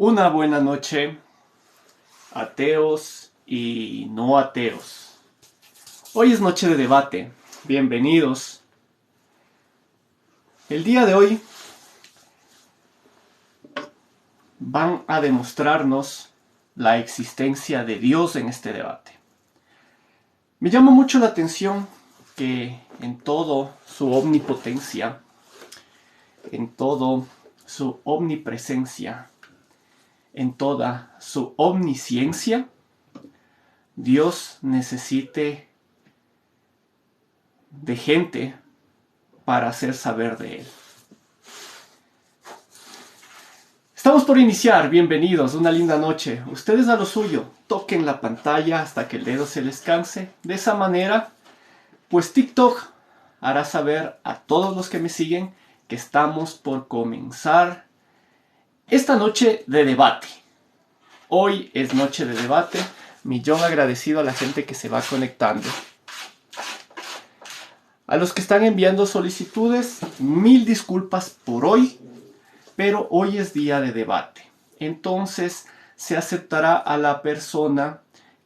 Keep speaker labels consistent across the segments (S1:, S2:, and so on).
S1: Una buena noche, ateos y no ateos. Hoy es noche de debate. Bienvenidos. El día de hoy van a demostrarnos la existencia de Dios en este debate. Me llama mucho la atención que en todo su omnipotencia, en todo su omnipresencia, en toda su omnisciencia, Dios necesite de gente para hacer saber de Él. Estamos por iniciar, bienvenidos, una linda noche. Ustedes a lo suyo, toquen la pantalla hasta que el dedo se les canse. De esa manera, pues TikTok hará saber a todos los que me siguen que estamos por comenzar esta noche de debate. Hoy es noche de debate. Millón agradecido a la gente que se va conectando. A los que están enviando solicitudes, mil disculpas por hoy, pero hoy es día de debate. Entonces se aceptará a la persona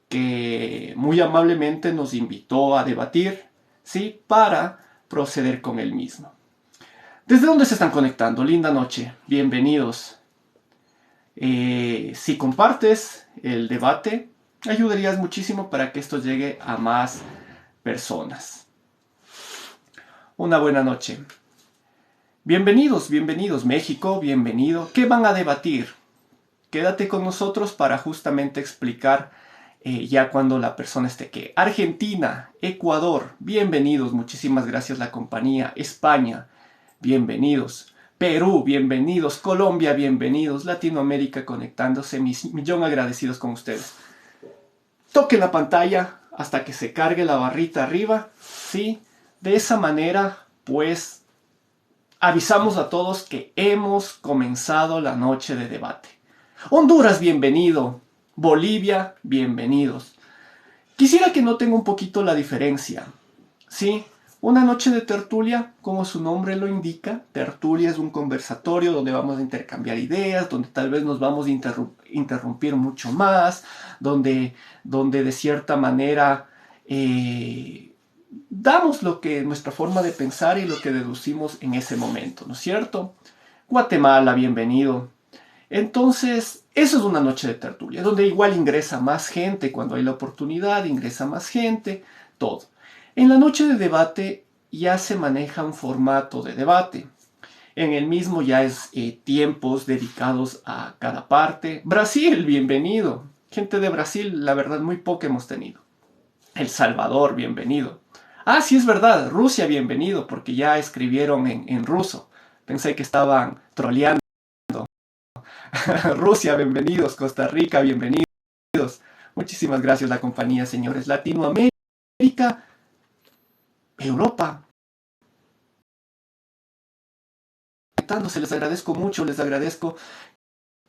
S1: que muy amablemente nos invitó a debatir, ¿sí? Para proceder con el mismo. ¿Desde dónde se están conectando? Linda noche, bienvenidos. Si compartes el debate, ayudarías muchísimo para que esto llegue a más personas. Una buena noche. Bienvenidos, bienvenidos México, bienvenido. ¿Qué van a debatir? Quédate con nosotros para justamente explicar ya cuando la persona esté aquí. Argentina, Ecuador, bienvenidos, muchísimas gracias la compañía. España, bienvenidos. Perú, bienvenidos. Colombia, bienvenidos. Latinoamérica conectándose, millón agradecidos con ustedes. Toquen la pantalla hasta que se cargue la barrita arriba, ¿sí? De esa manera, pues, avisamos a todos que hemos comenzado la noche de debate. Honduras, bienvenido. Bolivia, bienvenidos. Quisiera que noten un poquito la diferencia, ¿sí? Una noche de tertulia, como su nombre lo indica, tertulia es un conversatorio donde vamos a intercambiar ideas, donde tal vez nos vamos a interrumpir mucho más, donde de cierta manera damos nuestra forma de pensar y lo que deducimos en ese momento, ¿no es cierto? Guatemala, bienvenido. Entonces, eso es una noche de tertulia, donde igual ingresa más gente cuando hay la oportunidad, ingresa más gente, todo. En la noche de debate ya se maneja un formato de debate. En el mismo ya es tiempos dedicados a cada parte. Brasil, bienvenido. Gente de Brasil, la verdad, muy poco hemos tenido. El Salvador, bienvenido. Ah, sí es verdad, Rusia, bienvenido, porque ya escribieron en ruso. Pensé que estaban troleando. Rusia, bienvenidos. Costa Rica, bienvenidos. Muchísimas gracias la compañía, señores. Latinoamérica, Europa. Les agradezco mucho, les agradezco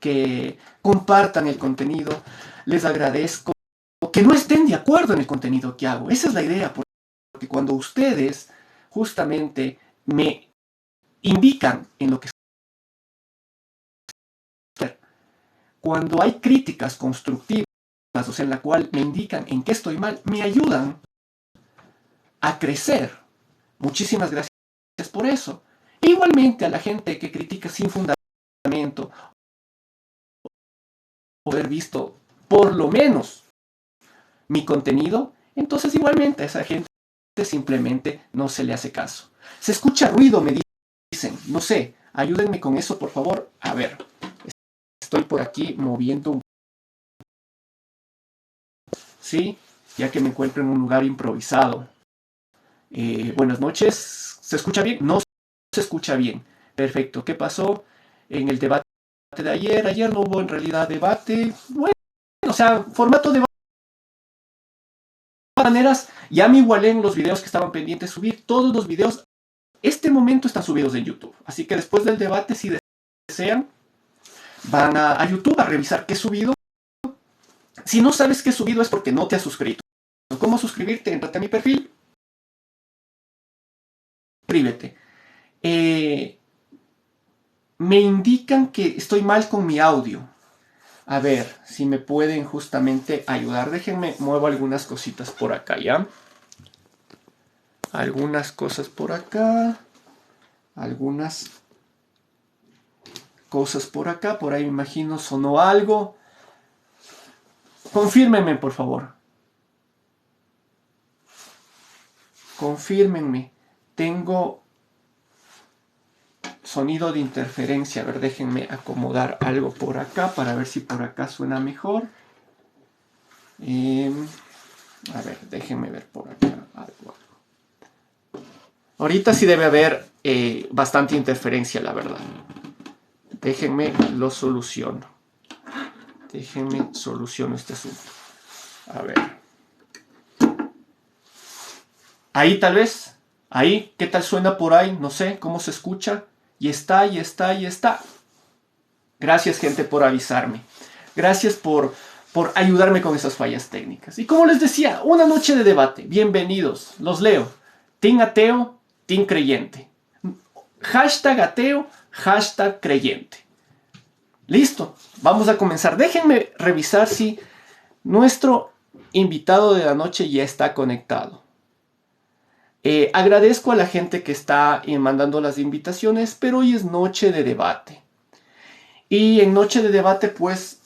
S1: que compartan el contenido, les agradezco que no estén de acuerdo en el contenido que hago. Esa es la idea, porque cuando ustedes justamente me indican en lo que cuando hay críticas constructivas, o sea, en la cual me indican en qué estoy mal, me ayudan a crecer. Muchísimas gracias por eso. E igualmente a la gente que critica sin fundamento, haber visto por lo menos mi contenido, entonces igualmente a esa gente simplemente no se le hace caso. Se escucha ruido, me dicen, no sé, ayúdenme con eso por favor. A ver, estoy por aquí moviendo un... ¿Sí? Ya que me encuentro en un lugar improvisado. Buenas noches, ¿se escucha bien? No se escucha bien. Perfecto, ¿qué pasó en el debate de ayer? Ayer no hubo en realidad debate. Bueno, o sea, formato de maneras, ya me igualé en los videos que estaban pendientes de subir. Todos los videos, este momento están subidos en YouTube. Así que después del debate, si desean, van a YouTube a revisar qué he subido. Si no sabes qué he subido es porque no te has suscrito. ¿Cómo suscribirte? Entrate a mi perfil. Suscríbete. Me indican que estoy mal con mi audio. A ver, si me pueden justamente ayudar. Déjenme, muevo algunas cositas por acá, ¿ya? Algunas cosas por acá. Algunas cosas por acá. Por ahí me imagino sonó algo. Confírmenme, por favor. Confírmenme. Tengo sonido de interferencia. A ver, déjenme acomodar algo por acá para ver si por acá suena mejor. A ver, déjenme ver por acá algo. Ahorita sí debe haber bastante interferencia, la verdad. Déjenme lo soluciono. Déjenme soluciono este asunto. A ver. Ahí tal vez. Ahí, ¿qué tal suena por ahí? No sé cómo se escucha. Y está, y está, y está. Gracias, gente, por avisarme. Gracias por ayudarme con esas fallas técnicas. Y como les decía, una noche de debate. Bienvenidos. Los leo. Team ateo, team creyente. Hashtag ateo, hashtag creyente. Listo. Vamos a comenzar. Déjenme revisar si nuestro invitado de la noche ya está conectado. Agradezco a la gente que está mandando las invitaciones, pero hoy es noche de debate. Y en noche de debate, pues,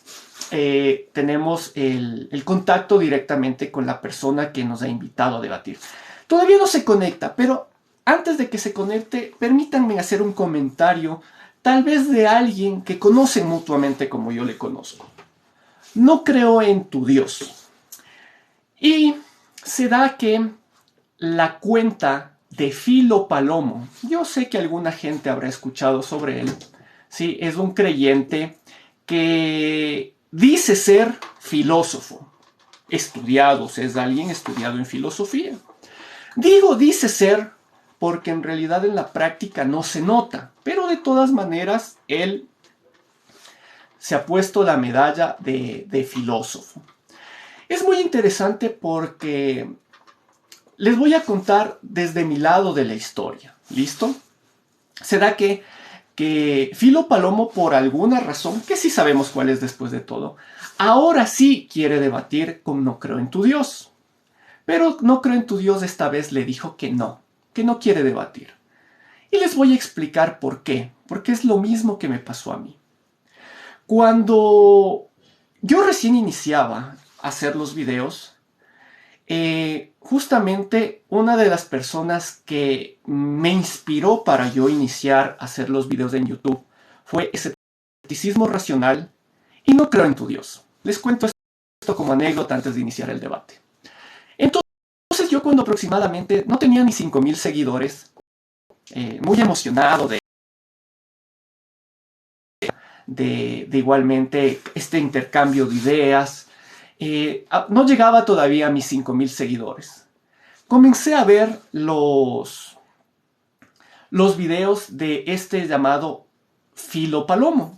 S1: tenemos el contacto directamente con la persona que nos ha invitado a debatir. Todavía no se conecta, pero antes de que se conecte, permítanme hacer un comentario, tal vez de alguien que conocen mutuamente como yo le conozco. No creo en tu Dios. Y se da que la cuenta de Filo Palomo, yo sé que alguna gente habrá escuchado sobre él, ¿sí? Es un creyente que dice ser filósofo, estudiado, es alguien estudiado en filosofía. Digo dice ser porque en realidad en la práctica no se nota, pero de todas maneras él se ha puesto la medalla de filósofo. Es muy interesante porque les voy a contar desde mi lado de la historia. ¿Listo? Se da que Filo Palomo, por alguna razón, que sí sabemos cuál es después de todo, ahora sí quiere debatir con No creo en tu Dios. Pero No creo en tu Dios esta vez le dijo que no quiere debatir. Y les voy a explicar por qué. Porque es lo mismo que me pasó a mí. Cuando yo recién iniciaba a hacer los videos, justamente una de las personas que me inspiró para yo iniciar a hacer los videos en YouTube fue Escepticismo Racional y No creo en tu Dios. Les cuento esto como anécdota antes de iniciar el debate. Entonces yo cuando aproximadamente no tenía ni 5,000 seguidores, muy emocionado de igualmente este intercambio de ideas, no llegaba todavía a mis 5,000 seguidores. Comencé a ver los videos de este llamado Filo Palomo,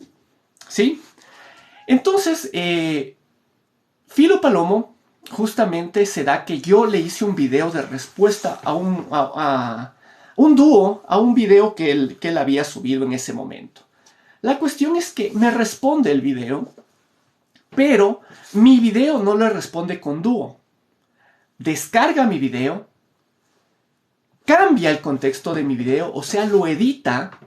S1: ¿sí? Entonces, Filo Palomo justamente se da que yo le hice un video de respuesta a un dúo, a un video que él había subido en ese momento. La cuestión es que me responde el video, pero mi video no le responde con dúo. Descarga mi video, cambia el contexto de mi video, o sea, lo edita,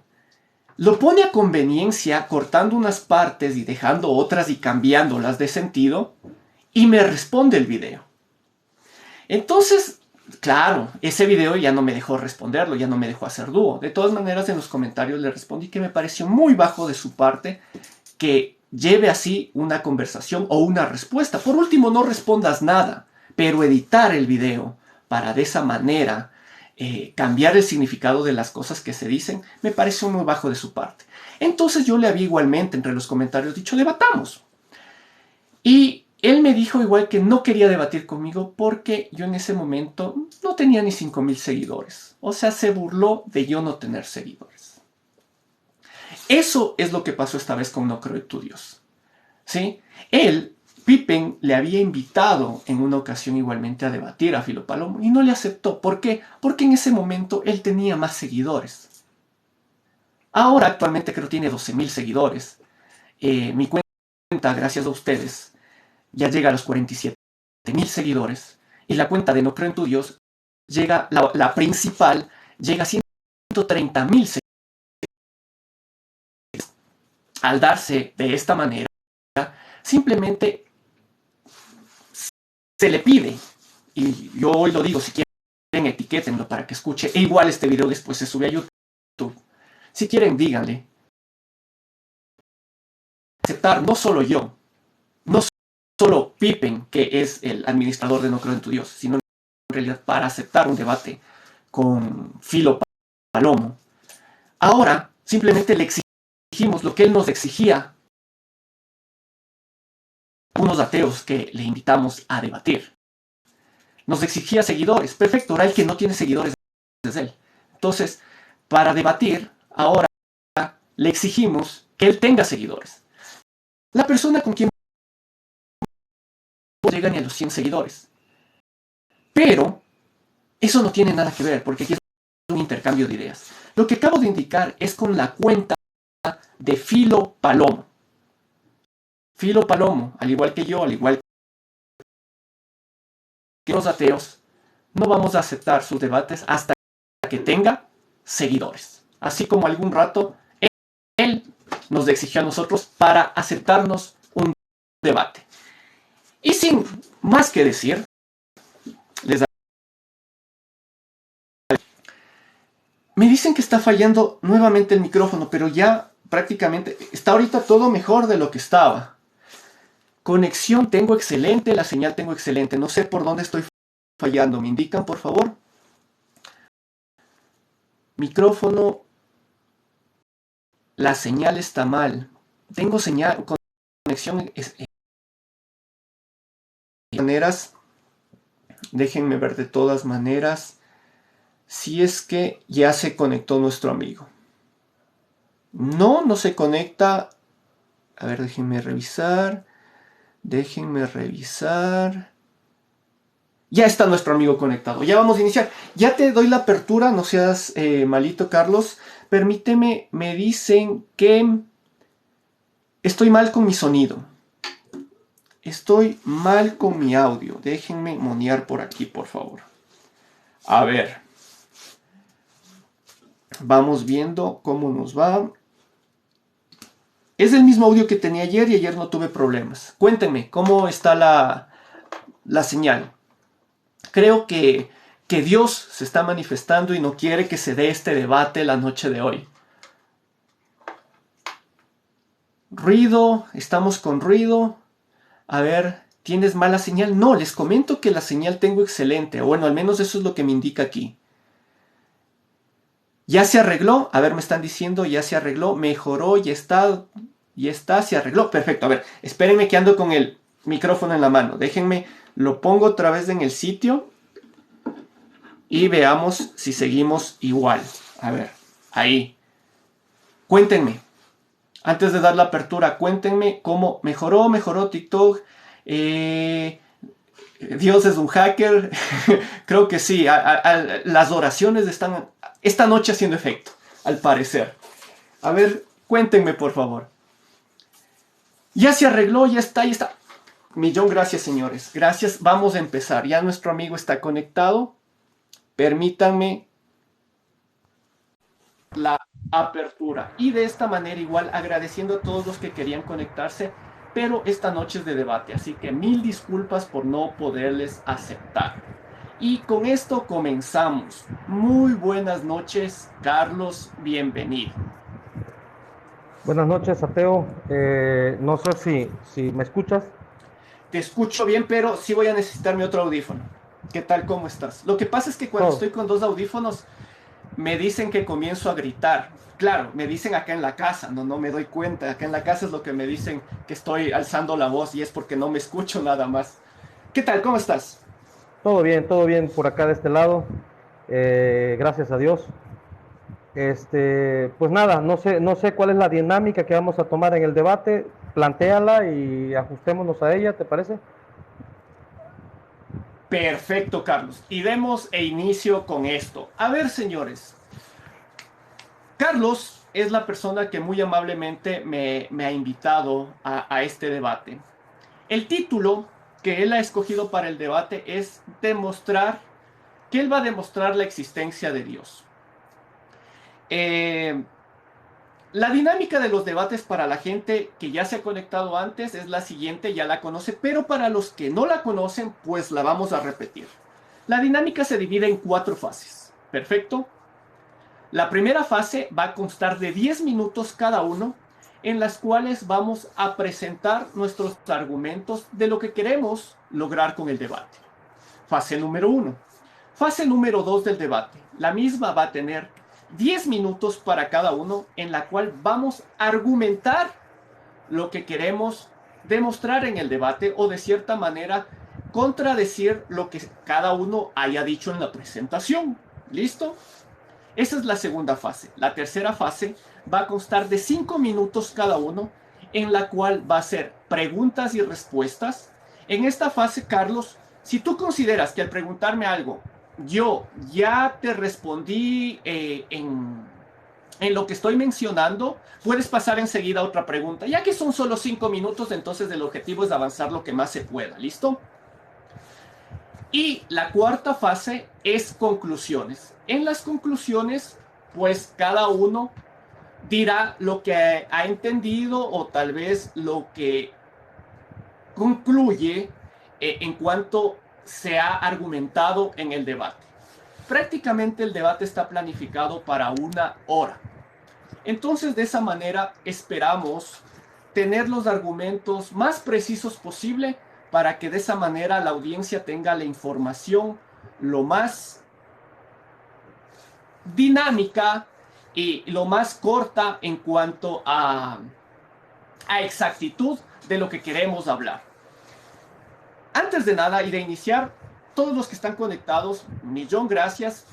S1: lo pone a conveniencia cortando unas partes y dejando otras y cambiándolas de sentido, y me responde el video. Entonces, claro, ese video ya no me dejó responderlo, ya no me dejó hacer dúo. De todas maneras, en los comentarios le respondí que me pareció muy bajo de su parte que lleve así una conversación o una respuesta. Por último, no respondas nada, pero editar el video para de esa manera cambiar el significado de las cosas que se dicen, me pareció muy bajo de su parte. Entonces yo le había igualmente entre los comentarios dicho, debatamos. Y él me dijo igual que no quería debatir conmigo porque yo en ese momento no tenía ni 5,000 seguidores. O sea, se burló de yo no tener seguidores. Eso es lo que pasó esta vez con No creo en tu Dios. ¿Sí? Él, Pippen, le había invitado en una ocasión igualmente a debatir a Filo Palomo y no le aceptó. ¿Por qué? Porque en ese momento él tenía más seguidores. Ahora actualmente creo que tiene 12,000 seguidores. Mi cuenta gracias a ustedes, ya llega a los 47,000 seguidores. Y la cuenta de No Creo en Tu Dios llega, la principal, llega a 130,000 seguidores. Al darse de esta manera, simplemente se le pide, y yo hoy lo digo, si quieren etiquétenlo para que escuche, e igual este video después se sube a YouTube. Si quieren, díganle. Aceptar no solo yo, no solo Pippen, que es el administrador de No Creo en Tu Dios, sino en realidad para aceptar un debate con Filo Palomo. Ahora simplemente le exigimos lo que él nos exigía, unos ateos que le invitamos a debatir. Nos exigía seguidores. Perfecto, ahora el que no tiene seguidores es él. Entonces, para debatir, ahora le exigimos que él tenga seguidores. La persona con quien no llega ni a los 100 seguidores. Pero eso no tiene nada que ver, porque aquí es un intercambio de ideas. Lo que acabo de indicar es con la cuenta de Filo Palomo. Filo Palomo, al igual que yo, al igual que los ateos, no vamos a aceptar sus debates hasta que tenga seguidores. Así como algún rato él nos exigió a nosotros para aceptarnos un debate. Y sin más que decir, me dicen que está fallando nuevamente el micrófono, pero ya prácticamente está ahorita todo mejor de lo que estaba. Conexión tengo excelente, la señal tengo excelente. No sé por dónde estoy fallando. ¿Me indican, por favor? Micrófono. La señal está mal. Tengo señal, conexión. De maneras, déjenme ver de todas maneras si es que ya se conectó nuestro amigo. No se conecta. A ver, déjenme revisar. Ya está nuestro amigo conectado. Ya vamos a iniciar. Ya te doy la apertura. No seas malito, Carlos. Permíteme. Me dicen que estoy mal con mi sonido. Estoy mal con mi audio. Déjenme monear por aquí, por favor. A ver. Vamos viendo cómo nos va. Es el mismo audio que tenía ayer y ayer no tuve problemas. Cuéntenme, ¿cómo está la señal? Creo que Dios se está manifestando y no quiere que se dé este debate la noche de hoy. Ruido, estamos con ruido. A ver, ¿tienes mala señal? No, les comento que la señal tengo excelente. Bueno, al menos eso es lo que me indica aquí. ¿Ya se arregló? A ver, me están diciendo, ya se arregló, mejoró, ya está, se arregló. Perfecto, a ver, espérenme que ando con el micrófono en la mano. Déjenme, lo pongo otra vez en el sitio y veamos si seguimos igual. A ver, ahí. Cuéntenme, antes de dar la apertura, cuéntenme cómo mejoró TikTok. Dios es un hacker. Creo que sí, las oraciones están esta noche haciendo efecto, al parecer. A ver, cuéntenme por favor. Ya se arregló, ya está. Millón gracias, señores. Gracias, vamos a empezar. Ya nuestro amigo está conectado. Permítanme la apertura. Y de esta manera igual agradeciendo a todos los que querían conectarse, pero esta noche es de debate, así que mil disculpas por no poderles aceptar. Y con esto comenzamos. Muy buenas noches, Carlos, bienvenido.
S2: Buenas noches, ateo. No sé si me escuchas.
S1: Te escucho bien, pero sí voy a necesitar mi otro audífono. ¿Qué tal? ¿Cómo estás? Lo que pasa es que cuando estoy con dos audífonos, me dicen que comienzo a gritar. Claro, me dicen acá en la casa, no me doy cuenta. Acá en la casa es lo que me dicen que estoy alzando la voz y es porque no me escucho nada más. ¿Qué tal? ¿Cómo estás?
S2: Todo bien por acá de este lado. Gracias a Dios. Pues nada, no sé cuál es la dinámica que vamos a tomar en el debate. Plantéala y ajustémonos a ella, ¿te parece?
S1: Perfecto, Carlos. Y demos inicio con esto. A ver, señores. Carlos es la persona que muy amablemente me ha invitado a este debate. El título que él ha escogido para el debate es demostrar, que él va a demostrar la existencia de Dios. La dinámica de los debates para la gente que ya se ha conectado antes es la siguiente, ya la conoce, pero para los que no la conocen, pues la vamos a repetir. La dinámica se divide en 4 fases. ¿Perfecto? La primera fase va a constar de 10 minutos cada uno, en las cuales vamos a presentar nuestros argumentos de lo que queremos lograr con el debate. Fase número 1. Fase número 2 del debate. La misma va a tener 10 minutos para cada uno, en la cual vamos a argumentar lo que queremos demostrar en el debate o de cierta manera contradecir lo que cada uno haya dicho en la presentación. ¿Listo? Esa es la segunda fase. La tercera fase va a constar de 5 minutos cada uno, en la cual va a ser preguntas y respuestas. En esta fase, Carlos, si tú consideras que al preguntarme algo, yo ya te respondí en lo que estoy mencionando, puedes pasar enseguida a otra pregunta. Ya que son solo 5 minutos, entonces el objetivo es avanzar lo que más se pueda. ¿Listo? Y la cuarta fase es conclusiones. En las conclusiones, pues cada uno dirá lo que ha entendido o tal vez lo que concluye en cuanto se ha argumentado en el debate. Prácticamente el debate está planificado para 1 hora. Entonces, de esa manera esperamos tener los argumentos más precisos posible para que de esa manera la audiencia tenga la información lo más dinámica y lo más corta en cuanto a exactitud de lo que queremos hablar. Antes de nada y de iniciar, todos los que están conectados, millón gracias.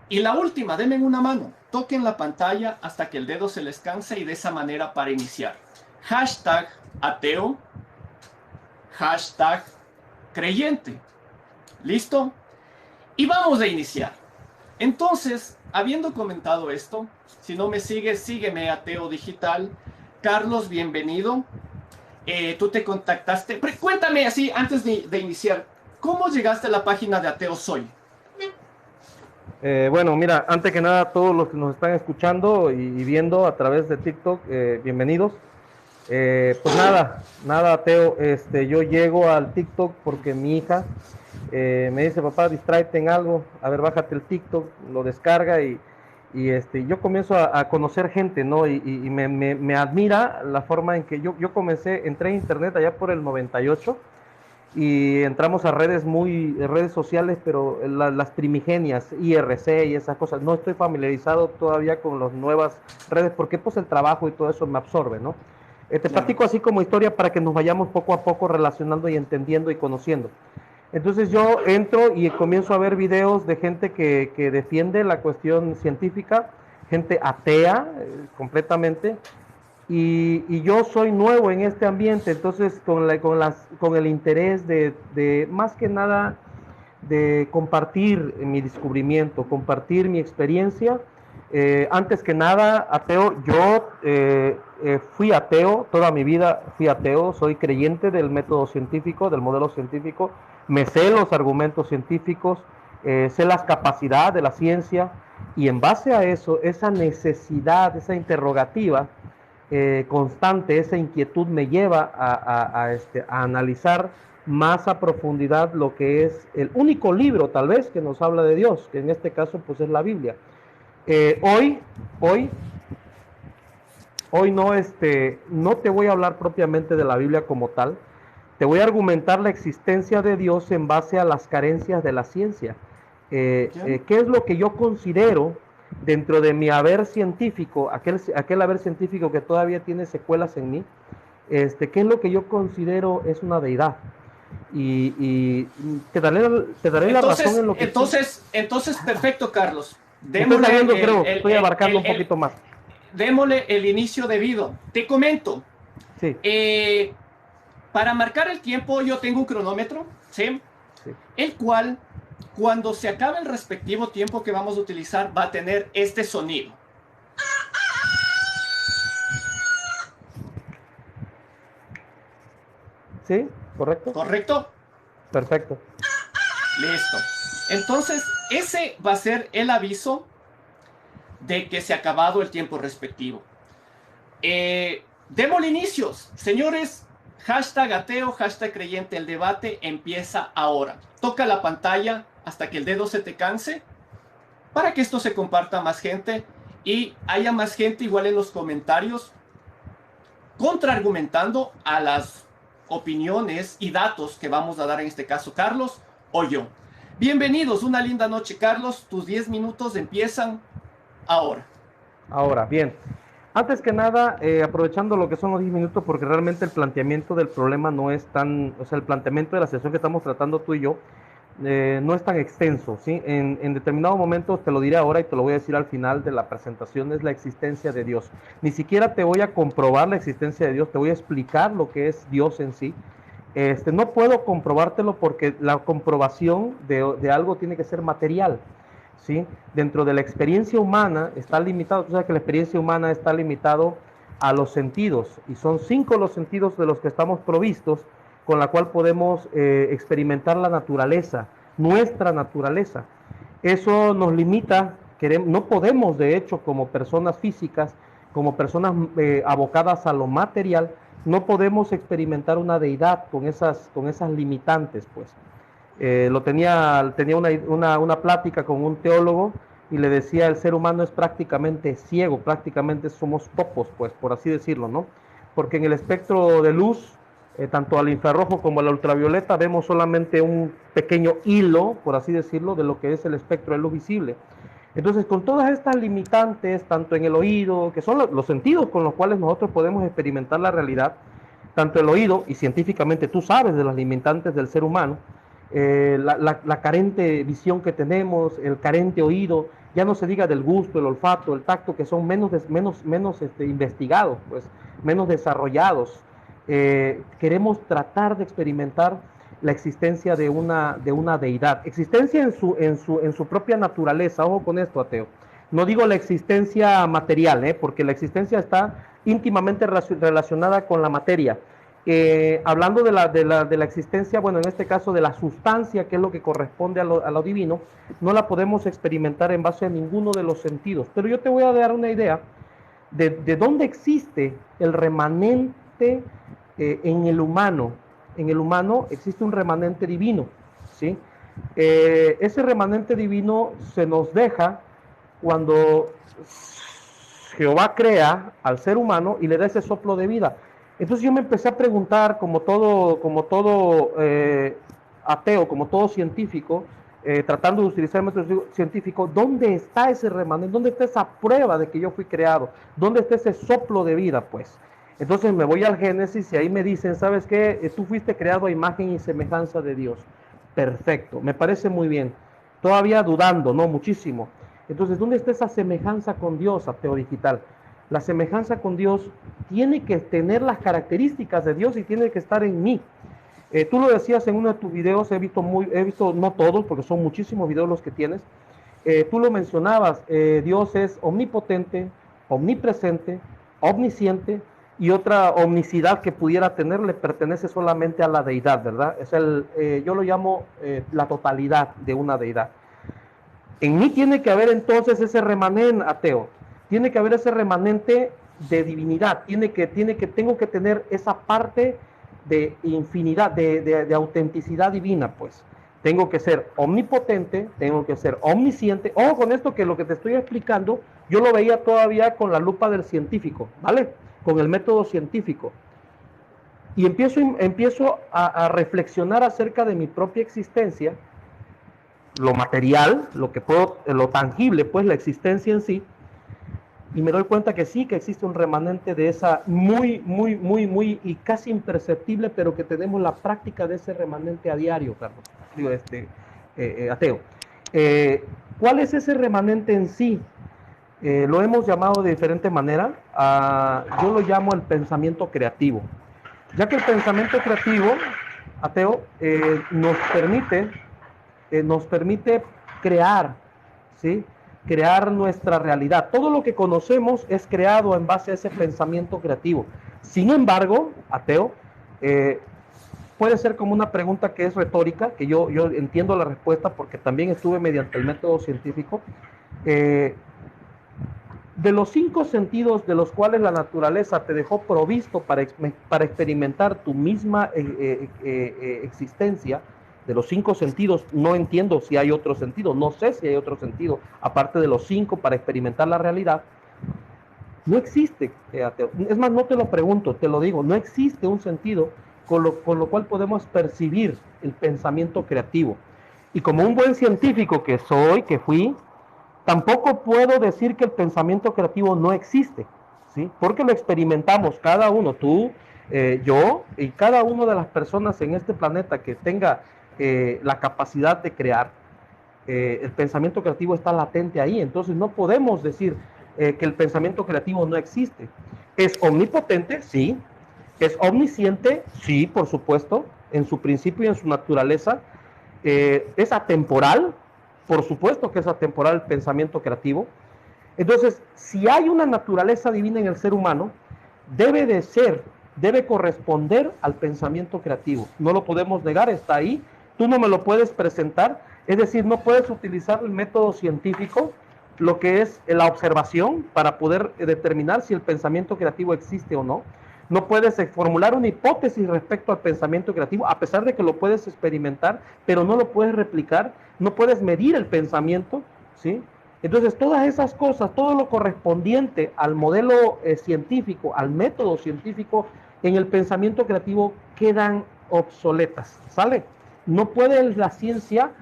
S1: Y la última, denme una mano, toquen la pantalla hasta que el dedo se les canse y de esa manera para iniciar. Hashtag ateo, hashtag creyente. ¿Listo? Y vamos a iniciar. Entonces, habiendo comentado esto, si no me sigues, sígueme, Ateo Digital. Carlos, bienvenido. Tú te contactaste. Cuéntame así, antes de iniciar, ¿cómo llegaste a la página de Ateo Soy?
S2: Bueno, mira, antes que nada, todos los que nos están escuchando y viendo a través de TikTok, bienvenidos. Pues nada, Ateo, yo llego al TikTok porque mi hija me dice, papá, distráete en algo, a ver, bájate el TikTok, lo descarga y yo comienzo a conocer gente, ¿no? Y me admira la forma en que yo entré a internet allá por el 98 y entramos a redes sociales, pero las primigenias, IRC y esas cosas. No estoy familiarizado todavía con las nuevas redes porque pues el trabajo y todo eso me absorbe, ¿no? Te platico así como historia para que nos vayamos poco a poco relacionando y entendiendo y conociendo. Entonces yo entro y comienzo a ver videos de gente que defiende la cuestión científica, gente atea completamente, y yo soy nuevo en este ambiente, entonces con el interés de más que nada de compartir mi descubrimiento, compartir mi experiencia. Antes que nada, ateo, yo fui ateo, toda mi vida fui ateo, soy creyente del método científico, del modelo científico, me sé los argumentos científicos, sé las capacidades de la ciencia, y en base a eso, esa necesidad, esa interrogativa constante, esa inquietud me lleva a analizar más a profundidad lo que es el único libro tal vez que nos habla de Dios, que en este caso pues es la Biblia. Hoy no te voy a hablar propiamente de la Biblia como tal, te voy a argumentar la existencia de Dios en base a las carencias de la ciencia. ¿Qué es lo que yo considero dentro de mi haber científico, aquel haber científico que todavía tiene secuelas en mí? ¿Qué es lo que yo considero es una deidad? Y te daré la razón en lo que...
S1: Entonces, perfecto, Carlos.
S2: Estoy abarcando un poquito más.
S1: Démosle el inicio debido. Te comento.
S2: Sí.
S1: Para marcar el tiempo yo tengo un cronómetro, ¿sí? Sí. El cual, cuando se acabe el respectivo tiempo que vamos a utilizar, va a tener este sonido.
S2: ¿Sí? ¿Correcto?
S1: ¿Correcto?
S2: Perfecto.
S1: Listo. Entonces, ese va a ser el aviso de que se ha acabado el tiempo respectivo. Démosle inicios. Señores, hashtag ateo, hashtag creyente, el debate empieza ahora. Toca la pantalla hasta que el dedo se te canse para que esto se comparta a más gente y haya más gente igual en los comentarios contraargumentando a las opiniones y datos que vamos a dar en este caso Carlos o yo. Bienvenidos, una linda noche Carlos, tus 10 minutos empiezan ahora.
S2: Ahora, bien. Antes que nada, aprovechando lo que son los 10 minutos, porque realmente el planteamiento del problema no es tan, o sea, el planteamiento de la sesión que estamos tratando tú y yo, no es tan extenso, ¿sí? En determinados momentos, te lo diré ahora y te lo voy a decir al final de la presentación, es la existencia de Dios. Ni siquiera te voy a comprobar la existencia de Dios, te voy a explicar lo que es Dios en sí. No puedo comprobártelo porque la comprobación de algo tiene que ser material, ¿sí? Dentro de la experiencia humana está limitado, tú sabes que la experiencia humana está limitado a los sentidos, y son 5 los sentidos de los que estamos provistos, con la cual podemos experimentar la naturaleza, nuestra naturaleza. Eso nos limita, no podemos de hecho como personas físicas, como personas abocadas a lo material, no podemos experimentar una deidad con esas limitantes, pues. Tenía una plática con un teólogo y le decía, el ser humano es prácticamente ciego, prácticamente somos topos, pues, por así decirlo, ¿no? Porque en el espectro de luz, tanto al infrarrojo como a la ultravioleta, vemos solamente un pequeño hilo, por así decirlo, de lo que es el espectro de luz visible. Entonces, con todas estas limitantes, tanto en el oído, que son los sentidos con los cuales nosotros podemos experimentar la realidad, tanto el oído, y científicamente tú sabes de las limitantes del ser humano, la carente visión que tenemos, el carente oído, ya no se diga del gusto, el olfato, el tacto, que son menos investigados, pues, menos desarrollados. Queremos tratar de experimentar la existencia de una deidad, existencia en su propia naturaleza. Ojo con esto, ateo. No digo la existencia material, porque la existencia está íntimamente relacionada con la materia. Hablando de la existencia, bueno, en este caso de la sustancia, que es lo que corresponde a lo divino, no la podemos experimentar en base a ninguno de los sentidos. Pero yo te voy a dar una idea de dónde existe el remanente en el humano. En el humano existe un remanente divino, ¿sí? Ese remanente divino se nos deja cuando Jehová crea al ser humano y le da ese soplo de vida. Entonces yo me empecé a preguntar, como todo ateo, como todo científico, tratando de utilizar el método científico, ¿dónde está ese remanente? ¿Dónde está esa prueba de que yo fui creado? ¿Dónde está ese soplo de vida, pues? Entonces me voy al Génesis y ahí me dicen, ¿sabes qué? Tú fuiste creado a imagen y semejanza de Dios. Perfecto, me parece muy bien. Todavía dudando, ¿no? Muchísimo. Entonces, ¿dónde está esa semejanza con Dios, ateo digital? La semejanza con Dios tiene que tener las características de Dios y tiene que estar en mí. Tú lo decías en uno de tus videos, he visto no todos, porque son muchísimos videos los que tienes. Tú lo mencionabas, Dios es omnipotente, omnipresente, omnisciente, y otra omnicidad que pudiera tener le pertenece solamente a la deidad, ¿verdad? Yo lo llamo la totalidad de una deidad. En mí tiene que haber entonces ese remanente, ateo. Tiene que haber ese remanente de divinidad. Tengo que tener esa parte de infinidad, de autenticidad divina, pues. Tengo que ser omnipotente, tengo que ser omnisciente. Ojo con esto, que lo que te estoy explicando, yo lo veía todavía con la lupa del científico, ¿vale? Con el método científico. Y empiezo a reflexionar acerca de mi propia existencia, lo material, lo tangible, pues la existencia en sí, y me doy cuenta que sí, que existe un remanente de esa muy y casi imperceptible, pero que tenemos la práctica de ese remanente a diario, Carlos. Digo, ateo. ¿Cuál es ese remanente en sí? Lo hemos llamado de diferente manera. Yo lo llamo el pensamiento creativo, ya que el pensamiento creativo, ateo, nos permite crear, ¿sí? Crear nuestra realidad. Todo lo que conocemos es creado en base a ese pensamiento creativo. Sin embargo, ateo, puede ser como una pregunta que es retórica, que yo entiendo la respuesta porque también estuve mediante el método científico. De los 5 sentidos de los cuales la naturaleza te dejó provisto para experimentar tu misma existencia, de los 5 sentidos, no entiendo si hay otro sentido, no sé si hay otro sentido, aparte de los 5 para experimentar la realidad, no existe, es más, no te lo pregunto, te lo digo, no existe un sentido con lo cual podemos percibir el pensamiento creativo. Y como un buen científico que soy, que fui, tampoco puedo decir que el pensamiento creativo no existe, ¿sí? Porque lo experimentamos cada uno, tú, yo y cada una de las personas en este planeta que tenga la capacidad de crear. El pensamiento creativo está latente ahí, entonces no podemos decir que el pensamiento creativo no existe. ¿Es omnipotente? Sí. ¿Es omnisciente? Sí, por supuesto, en su principio y en su naturaleza. ¿Es atemporal? Por supuesto que es atemporal el pensamiento creativo. Entonces, si hay una naturaleza divina en el ser humano, debe corresponder al pensamiento creativo. No lo podemos negar, está ahí. Tú no me lo puedes presentar, es decir, no puedes utilizar el método científico, lo que es la observación, para poder determinar si el pensamiento creativo existe o no. No puedes formular una hipótesis respecto al pensamiento creativo, a pesar de que lo puedes experimentar, pero no lo puedes replicar, no puedes medir el pensamiento, ¿sí? Entonces, todas esas cosas, todo lo correspondiente al modelo científico, al método científico, en el pensamiento creativo quedan obsoletas, ¿sale? No puede la ciencia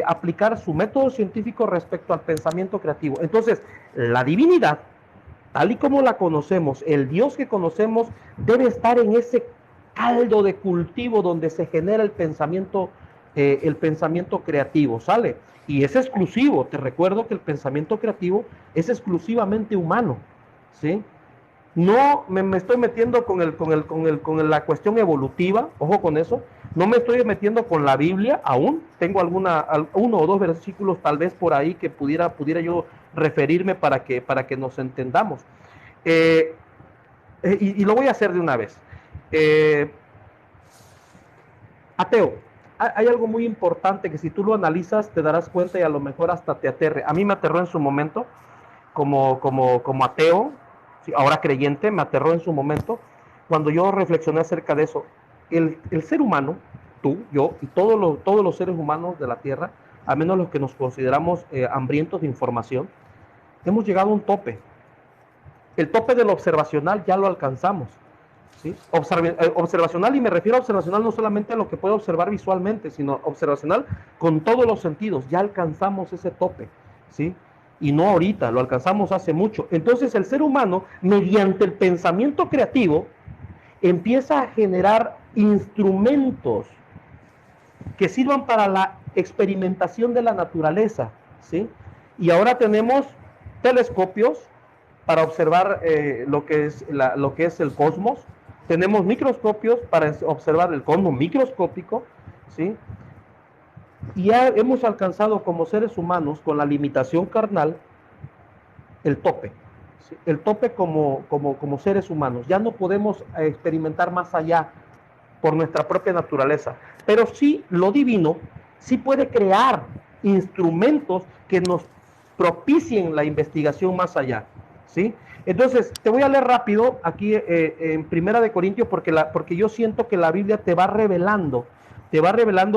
S2: aplicar su método científico respecto al pensamiento creativo. Entonces, la divinidad, tal y como la conocemos, el Dios que conocemos, debe estar en ese caldo de cultivo donde se genera el pensamiento creativo, ¿sale? Y es exclusivo, te recuerdo que el pensamiento creativo es exclusivamente humano, ¿sí? No me estoy metiendo con la cuestión evolutiva, ojo con eso, no me estoy metiendo con la Biblia aún, tengo uno o dos versículos tal vez por ahí que pudiera yo referirme para que nos entendamos. Y lo voy a hacer de una vez. Ateo, hay algo muy importante que si tú lo analizas te darás cuenta y a lo mejor hasta te aterre. A mí me aterró en su momento como ateo, ahora creyente, me aterró en su momento cuando yo reflexioné acerca de eso. El ser humano, tú, yo y todos los seres humanos de la Tierra, al menos los que nos consideramos hambrientos de información, hemos llegado a un tope. El tope del observacional ya lo alcanzamos. ¿Sí? Observacional, y me refiero a observacional no solamente a lo que puedo observar visualmente, sino observacional con todos los sentidos. Ya alcanzamos ese tope, ¿sí? Y no ahorita, lo alcanzamos hace mucho. Entonces el ser humano, mediante el pensamiento creativo, empieza a generar instrumentos que sirvan para la experimentación de la naturaleza, ¿sí? Y ahora tenemos telescopios para observar lo que es el cosmos. Tenemos microscopios para observar el cosmos microscópico, ¿sí? Y ya hemos alcanzado como seres humanos, con la limitación carnal, el tope. ¿Sí? El tope como seres humanos. Ya no podemos experimentar más allá por nuestra propia naturaleza. Pero sí, lo divino sí puede crear instrumentos que nos propicien la investigación más allá, ¿sí? Entonces, te voy a leer rápido aquí en Primera de Corintios porque yo siento que la Biblia te va revelando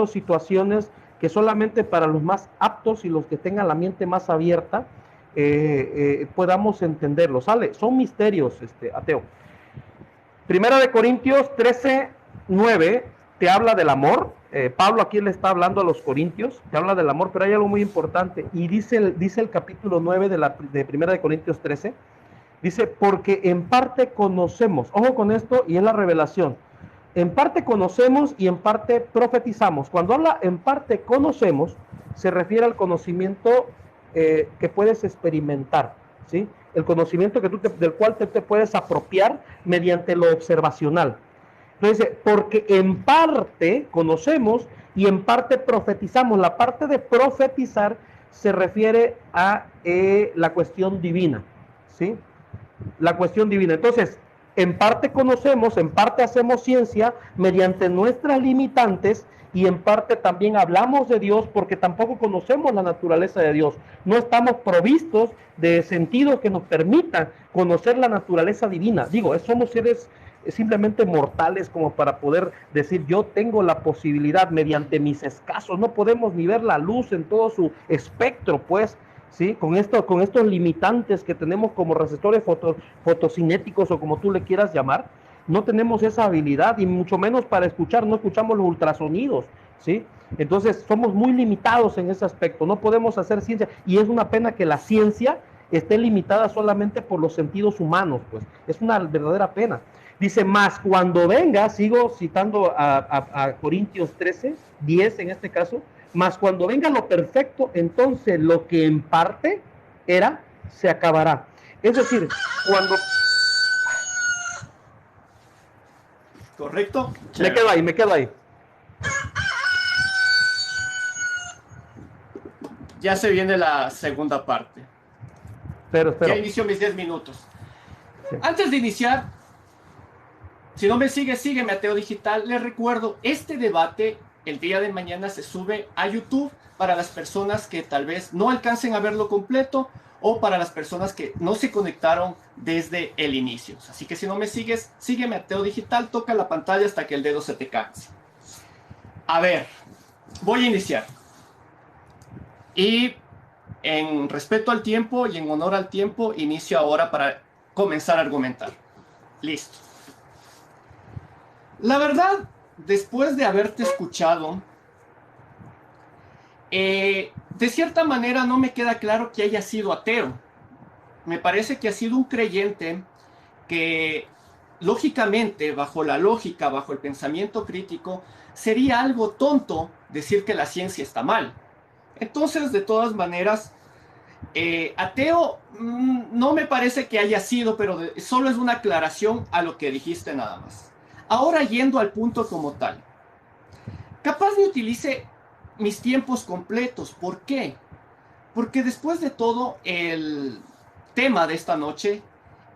S2: situaciones que solamente para los más aptos y los que tengan la mente más abierta podamos entenderlo, ¿sale? Son misterios, ateo. Primera de Corintios 13:9 te habla del amor. Pablo aquí le está hablando a los corintios, te habla del amor, pero hay algo muy importante. Y dice el capítulo 9 de Primera de Corintios 13, dice, porque en parte conocemos, ojo con esto, y es la revelación. En parte conocemos y en parte profetizamos. Cuando habla en parte conocemos, se refiere al conocimiento que puedes experimentar, ¿sí? El conocimiento del cual te puedes apropiar mediante lo observacional. Entonces, porque en parte conocemos y en parte profetizamos. La parte de profetizar se refiere a la cuestión divina, ¿sí? La cuestión divina. Entonces, En parte conocemos, en parte hacemos ciencia mediante nuestras limitantes y en parte también hablamos de Dios porque tampoco conocemos la naturaleza de Dios. No estamos provistos de sentidos que nos permitan conocer la naturaleza divina. Digo, somos seres simplemente mortales como para poder decir yo tengo la posibilidad mediante mis escasos, no podemos ni ver la luz en todo su espectro, pues, ¿sí? Con estos limitantes que tenemos como receptores fotocinéticos o como tú le quieras llamar, no tenemos esa habilidad y mucho menos para escuchar, no escuchamos los ultrasonidos, ¿sí? Entonces somos muy limitados en ese aspecto, no podemos hacer ciencia y es una pena que la ciencia esté limitada solamente por los sentidos humanos, pues es una verdadera pena. Dice, más cuando venga, sigo citando a Corintios 13, 10 en este caso, más cuando venga lo perfecto, entonces lo que en parte era, se acabará. Es decir, cuando...
S1: ¿Correcto?
S2: Me quedo ahí, me quedo ahí.
S1: Ya se viene la segunda parte.
S2: Pero.
S1: Ya inició mis 10 minutos. Sí. Antes de iniciar, si no me sigue, sígueme, Ateo Digital. Les recuerdo, este debate el día de mañana se sube a YouTube para las personas que tal vez no alcancen a verlo completo o para las personas que no se conectaron desde el inicio. Así que si no me sigues, sígueme, Ateo Digital, toca la pantalla hasta que el dedo se te canse. A ver, voy a iniciar. Y en respeto al tiempo y en honor al tiempo, inicio ahora para comenzar a argumentar. Listo. La verdad, después de haberte escuchado, de cierta manera no me queda claro que haya sido ateo. Me parece que ha sido un creyente que, lógicamente, bajo la lógica, bajo el pensamiento crítico, sería algo tonto decir que la ciencia está mal. Entonces, de todas maneras, ateo no me parece que haya sido, pero solo es una aclaración a lo que dijiste nada más. Ahora yendo al punto como tal. Capaz me utilice mis tiempos completos. ¿Por qué? Porque después de todo, el tema de esta noche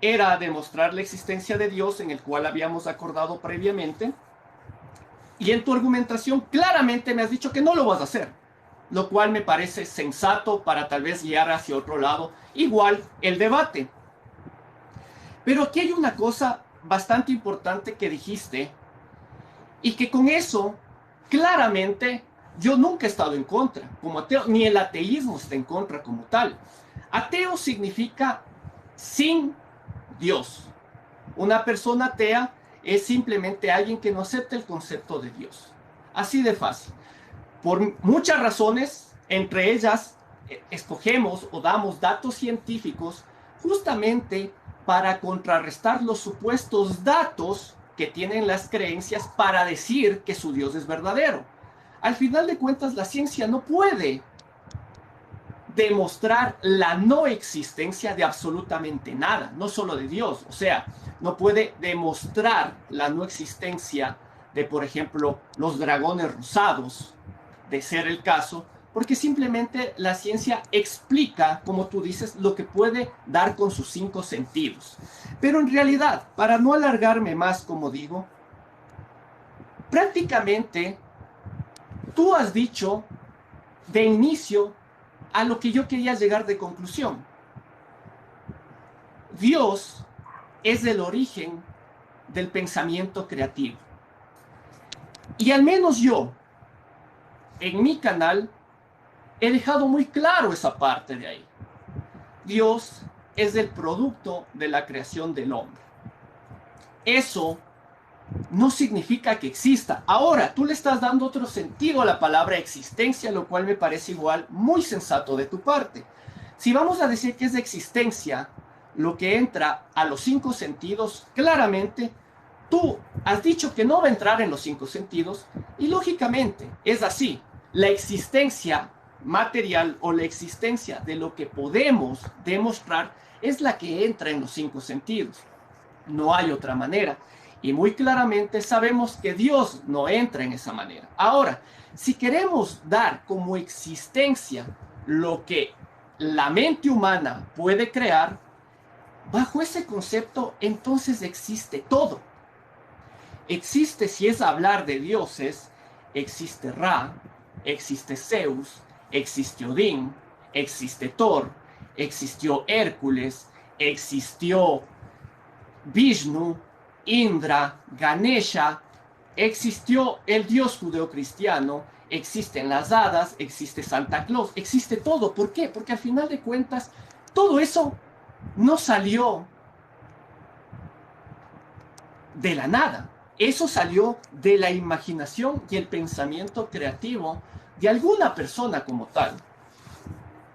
S1: era demostrar la existencia de Dios, en el cual habíamos acordado previamente. Y en tu argumentación claramente me has dicho que no lo vas a hacer, lo cual me parece sensato para tal vez guiar hacia otro lado, igual el debate. Pero aquí hay una cosa bastante importante que dijiste, y que con eso, claramente, yo nunca he estado en contra, como ateo, ni el ateísmo está en contra como tal. Ateo significa sin Dios. Una persona atea es simplemente alguien que no acepta el concepto de Dios. Así de fácil. Por muchas razones, entre ellas, escogemos o damos datos científicos justamente para contrarrestar los supuestos datos que tienen las creencias para decir que su Dios es verdadero. Al final de cuentas, la ciencia no puede demostrar la no existencia de absolutamente nada, no solo de Dios. O sea, no puede demostrar la no existencia de, por ejemplo, los dragones rosados, de ser el caso, porque simplemente la ciencia explica, como tú dices, lo que puede dar con sus 5 sentidos. Pero en realidad, para no alargarme más, como digo, prácticamente tú has dicho de inicio a lo que yo quería llegar de conclusión. Dios es el origen del pensamiento creativo. Y al menos yo, en mi canal, he dejado muy claro esa parte de ahí. Dios es el producto de la creación del hombre. Eso no significa que exista. Ahora, tú le estás dando otro sentido a la palabra existencia, lo cual me parece igual muy sensato de tu parte. Si vamos a decir que es de existencia lo que entra a los 5 sentidos, claramente tú has dicho que no va a entrar en los 5 sentidos y lógicamente es así. La existencia material o la existencia de lo que podemos demostrar es la que entra en los 5 sentidos. No hay otra manera. Y muy claramente sabemos que Dios no entra en esa manera. Ahora, si queremos dar como existencia lo que la mente humana puede crear, Bajo ese concepto, entonces existe todo. Existe, si es hablar de dioses, existe Ra, existe Zeus, existe Odín, existe Thor, existió Hércules, existió Vishnu, Indra, Ganesha, existió el dios judeocristiano, existen las hadas, existe Santa Claus, existe todo. ¿Por qué? Porque al final de cuentas, todo eso no salió de la nada. Eso salió de la imaginación y el pensamiento creativo de alguna persona como tal.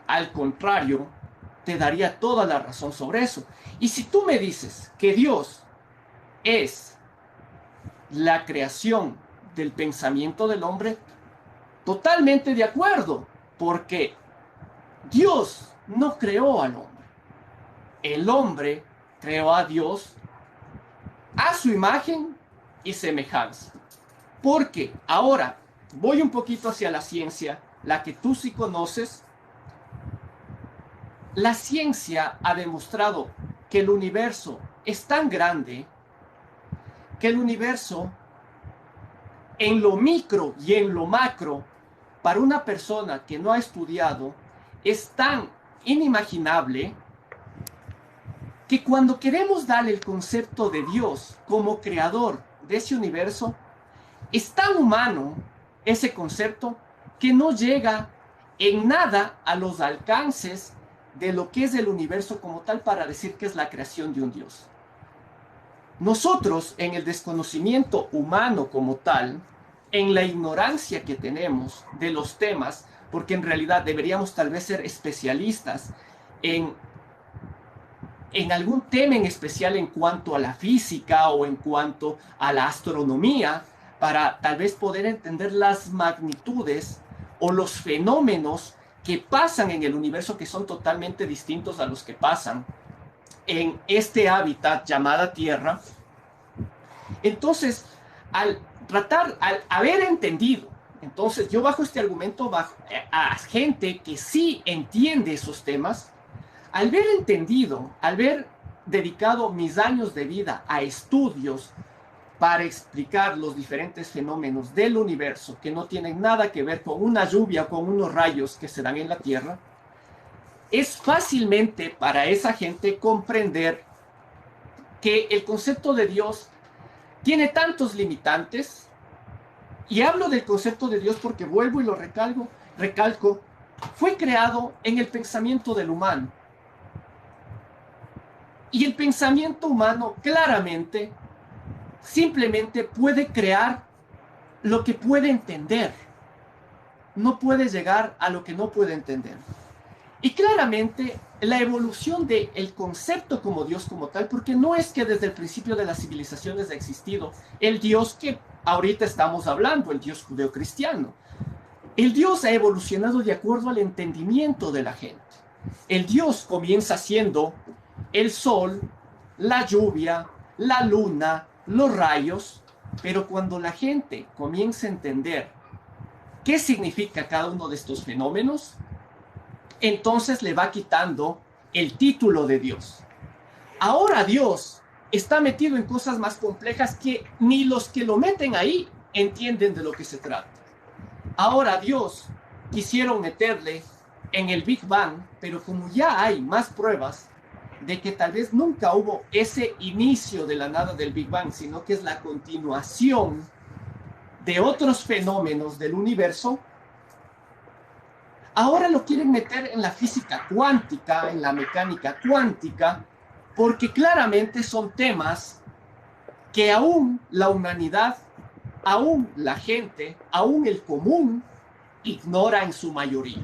S1: Al contrario, te daría toda la razón sobre eso. Y si tú me dices que Dios es la creación del pensamiento del hombre, totalmente de acuerdo, porque Dios no creó al hombre. El hombre creó a Dios a su imagen y semejanza. Porque ahora voy un poquito hacia la ciencia, la que tú sí conoces. La ciencia ha demostrado que el universo es tan grande que el universo en lo micro y en lo macro, para una persona que no ha estudiado, es tan inimaginable que cuando queremos darle el concepto de Dios como creador de ese universo, es tan humano ese concepto que no llega en nada a los alcances de lo que es el universo como tal para decir que es la creación de un Dios. Nosotros, en el desconocimiento humano como tal, en la ignorancia que tenemos de los temas, porque en realidad deberíamos tal vez ser especialistas en algún tema en especial en cuanto a la física o en cuanto a la astronomía, para tal vez poder entender las magnitudes o los fenómenos que pasan en el universo que son totalmente distintos a los que pasan en este hábitat llamada Tierra. Entonces, al haber entendido, entonces yo bajo este argumento, a gente que sí entiende esos temas, al haber entendido, al haber dedicado mis años de vida a estudios para explicar los diferentes fenómenos del universo que no tienen nada que ver con una lluvia o con unos rayos que se dan en la Tierra, es fácilmente para esa gente comprender que el concepto de Dios tiene tantos limitantes. Y hablo del concepto de Dios porque vuelvo y lo recalco, fue creado en el pensamiento del humano. Y el pensamiento humano claramente simplemente puede crear lo que puede entender. No puede llegar a lo que no puede entender. Y claramente la evolución del concepto como Dios como tal, porque no es que desde el principio de las civilizaciones ha existido el Dios que ahorita estamos hablando, el Dios judeocristiano. El Dios ha evolucionado de acuerdo al entendimiento de la gente. El Dios comienza siendo el sol, la lluvia, la luna, los rayos, pero cuando la gente comienza a entender qué significa cada uno de estos fenómenos, entonces le va quitando el título de Dios. Ahora Dios está metido en cosas más complejas que ni los que lo meten ahí entienden de lo que se trata. Ahora Dios quisieron meterle en el Big Bang, pero como ya hay más pruebas de que tal vez nunca hubo ese inicio de la nada del Big Bang, sino que es la continuación de otros fenómenos del universo, ahora lo quieren meter en la física cuántica, en la mecánica cuántica, porque claramente son temas que aún la humanidad, aún la gente, aún el común ignora en su mayoría.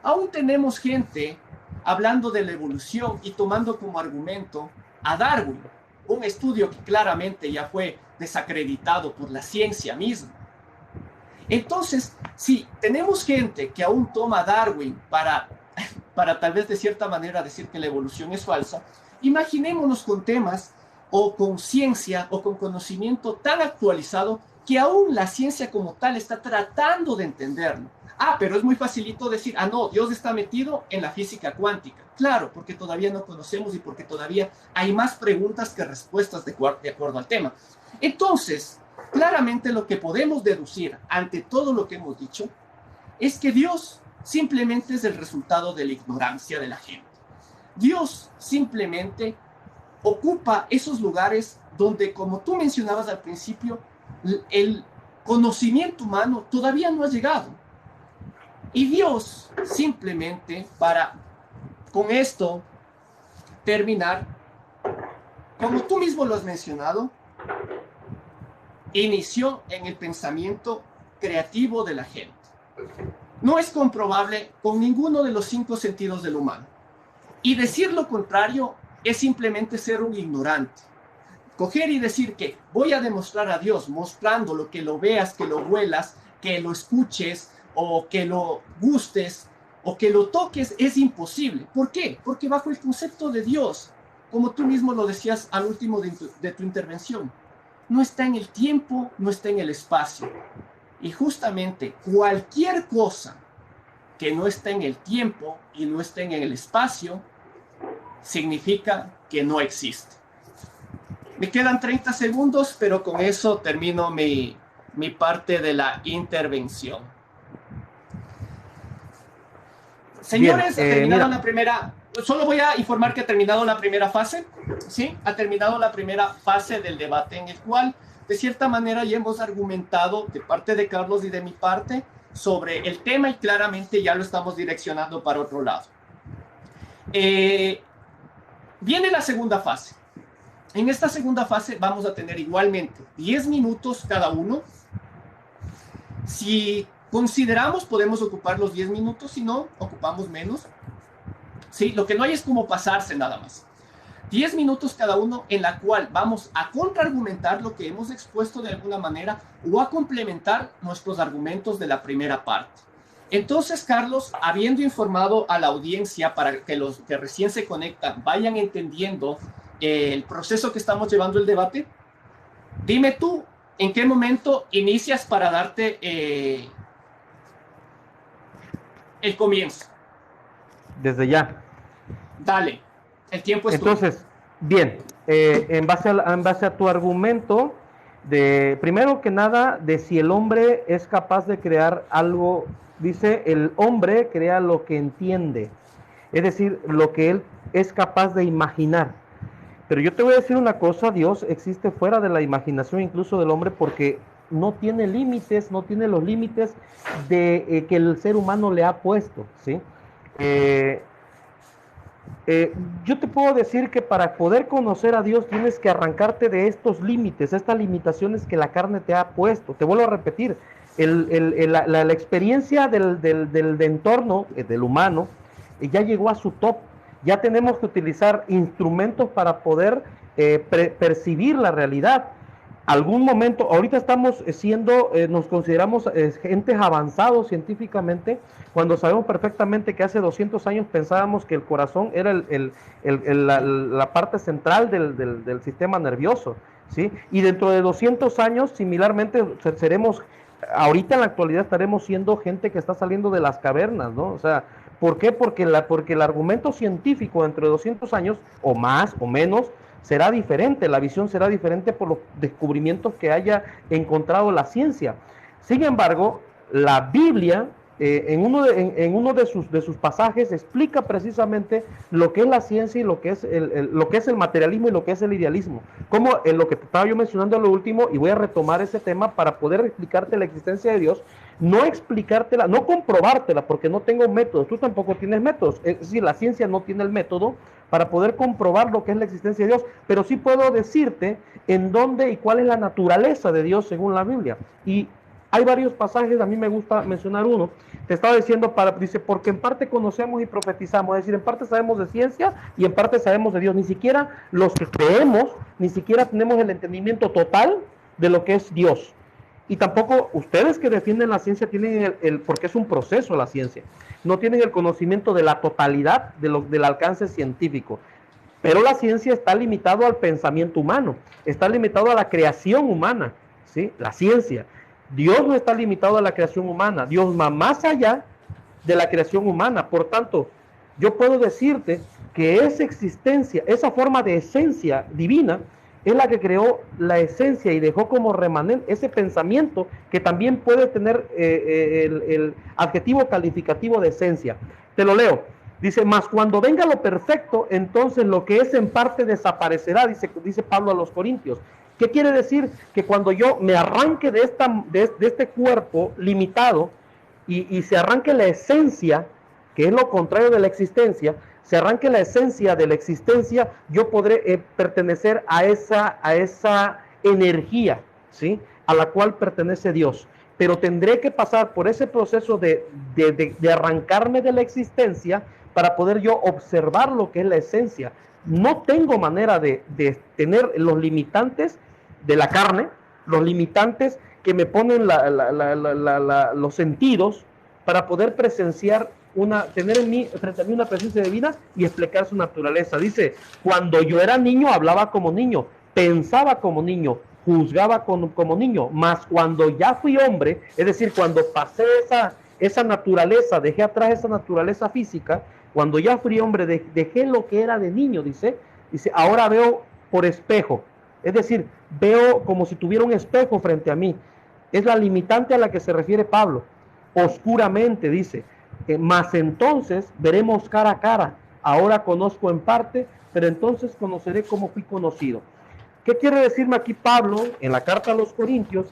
S1: Aún tenemos gente hablando de la evolución y tomando como argumento a Darwin, un estudio que claramente ya fue desacreditado por la ciencia misma. Entonces, si tenemos gente que aún toma a Darwin para tal vez de cierta manera decir que la evolución es falsa, imaginémonos con temas o con ciencia o con conocimiento tan actualizado que aún la ciencia como tal está tratando de entenderlo. Pero es muy facilito decir, no, Dios está metido en la física cuántica. Claro, porque todavía no conocemos y porque todavía hay más preguntas que respuestas de acuerdo al tema. Entonces, claramente lo que podemos deducir ante todo lo que hemos dicho es que Dios simplemente es el resultado de la ignorancia de la gente. Dios simplemente ocupa esos lugares donde, como tú mencionabas al principio, el conocimiento humano todavía no ha llegado. Y Dios simplemente, para con esto terminar, como tú mismo lo has mencionado, inició en el pensamiento creativo de la gente. No es comprobable con ninguno de los 5 sentidos del humano. Y decir lo contrario es simplemente ser un ignorante. Coger y decir que voy a demostrar a Dios mostrándolo, que lo veas, que lo huelas, que lo escuches o que lo gustes o que lo toques es imposible. ¿Por qué? Porque bajo el concepto de Dios, como tú mismo lo decías al último de tu intervención, no está en el tiempo, no está en el espacio. Y justamente cualquier cosa que no está en el tiempo y no está en el espacio, significa que no existe. Me quedan 30 segundos, pero con eso termino mi parte de la intervención. Señores, ha terminado la primera. Solo voy a informar que ha terminado la primera fase. ¿Sí? Ha terminado la primera fase del debate en el cual, de cierta manera, ya hemos argumentado de parte de Carlos y de mi parte sobre el tema y claramente ya lo estamos direccionando para otro lado. Viene la segunda fase. En esta segunda fase vamos a tener igualmente 10 minutos cada uno. Si consideramos, podemos ocupar los 10 minutos, si no, ocupamos menos. Sí, lo que no hay es como pasarse nada más. 10 minutos cada uno en la cual vamos a contraargumentar lo que hemos expuesto de alguna manera o a complementar nuestros argumentos de la primera parte. Entonces, Carlos, habiendo informado a la audiencia para que los que recién se conectan vayan entendiendo el proceso que estamos llevando el debate, dime tú, ¿en qué momento inicias para darte el comienzo?
S2: Desde ya.
S1: Dale, el tiempo es
S2: Entonces, tuyo. Bien, en base a tu argumento, primero que nada, de si el hombre es capaz de crear algo, dice, el hombre crea lo que entiende, es decir, lo que él es capaz de imaginar. Pero yo te voy a decir una cosa, Dios existe fuera de la imaginación incluso del hombre porque no tiene límites, no tiene los límites que el ser humano le ha puesto, ¿sí? Yo te puedo decir que para poder conocer a Dios tienes que arrancarte de estos límites, estas limitaciones que la carne te ha puesto. Te vuelvo a repetir, la experiencia del entorno, del humano, ya llegó a su top. Ya tenemos que utilizar instrumentos para poder percibir la realidad. Algún momento, ahorita estamos nos consideramos gentes avanzados científicamente, cuando sabemos perfectamente que hace 200 años pensábamos que el corazón era la parte central del sistema nervioso, ¿sí? Y dentro de 200 años, similarmente, ahorita en la actualidad estaremos siendo gente que está saliendo de las cavernas, ¿no? O sea, ¿por qué? Porque el argumento científico dentro de 200 años, o más o menos, será diferente, la visión será diferente por los descubrimientos que haya encontrado la ciencia. Sin embargo, la Biblia, en uno de sus pasajes, explica precisamente lo que es la ciencia y lo que es el materialismo y lo que es el idealismo. Como en lo que te estaba yo mencionando a lo último, y voy a retomar ese tema para poder explicarte la existencia de Dios, no explicártela, no comprobártela, porque no tengo métodos, tú tampoco tienes métodos, es decir, la ciencia no tiene el método para poder comprobar lo que es la existencia de Dios, pero sí puedo decirte en dónde y cuál es la naturaleza de Dios según la Biblia. Y hay varios pasajes, a mí me gusta mencionar uno. Te estaba diciendo, dice, porque en parte conocemos y profetizamos, es decir, en parte sabemos de ciencia y en parte sabemos de Dios. Ni siquiera los que creemos, ni siquiera tenemos el entendimiento total de lo que es Dios. Y tampoco ustedes que defienden la ciencia tienen porque es un proceso la ciencia, no tienen el conocimiento de la totalidad del alcance científico. Pero la ciencia está limitado al pensamiento humano, está limitado a la creación humana, ¿sí? La ciencia. Dios no está limitado a la creación humana. Dios va más allá de la creación humana. Por tanto, yo puedo decirte que esa existencia, esa forma de esencia divina, es la que creó la esencia y dejó como remanente ese pensamiento que también puede tener el adjetivo calificativo de esencia. Te lo leo. Dice, mas cuando venga lo perfecto, entonces lo que es en parte desaparecerá, dice Pablo a los Corintios. ¿Qué quiere decir? Que cuando yo me arranque de este cuerpo limitado y se arranque la esencia, que es lo contrario de la existencia, se arranque la esencia de la existencia, yo podré pertenecer a esa energía, ¿sí? A la cual pertenece Dios. Pero tendré que pasar por ese proceso de arrancarme de la existencia para poder yo observar lo que es la esencia. No tengo manera de tener los limitantes de la carne, los limitantes que me ponen los sentidos para poder presenciar tener en mí, frente a mí, una presencia divina y explicar su naturaleza. Dice, cuando yo era niño hablaba como niño, pensaba como niño, juzgaba como niño, mas cuando ya fui hombre, es decir, cuando pasé esa naturaleza, dejé atrás esa naturaleza física, cuando ya fui hombre, dejé lo que era de niño, dice, ahora veo por espejo, es decir, veo como si tuviera un espejo frente a mí. Es la limitante a la que se refiere Pablo. Oscuramente, dice, mas entonces veremos cara a cara. Ahora conozco en parte, pero entonces conoceré como fui conocido. ¿Qué quiere decirme aquí Pablo en la carta a los Corintios?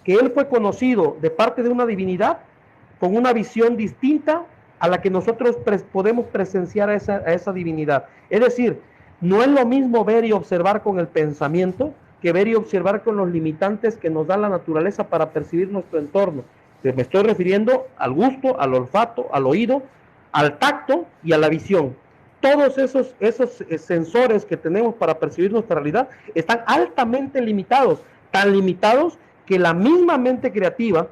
S2: Que él fue conocido de parte de una divinidad con una visión distinta a la que nosotros podemos presenciar a esa divinidad. Es decir, no es lo mismo ver y observar con el pensamiento que ver y observar con los limitantes que nos da la naturaleza para percibir nuestro entorno. Me estoy refiriendo al gusto, al olfato, al oído, al tacto y a la visión. Todos esos sensores que tenemos para percibir nuestra realidad están altamente limitados, tan limitados que la misma mente creativa,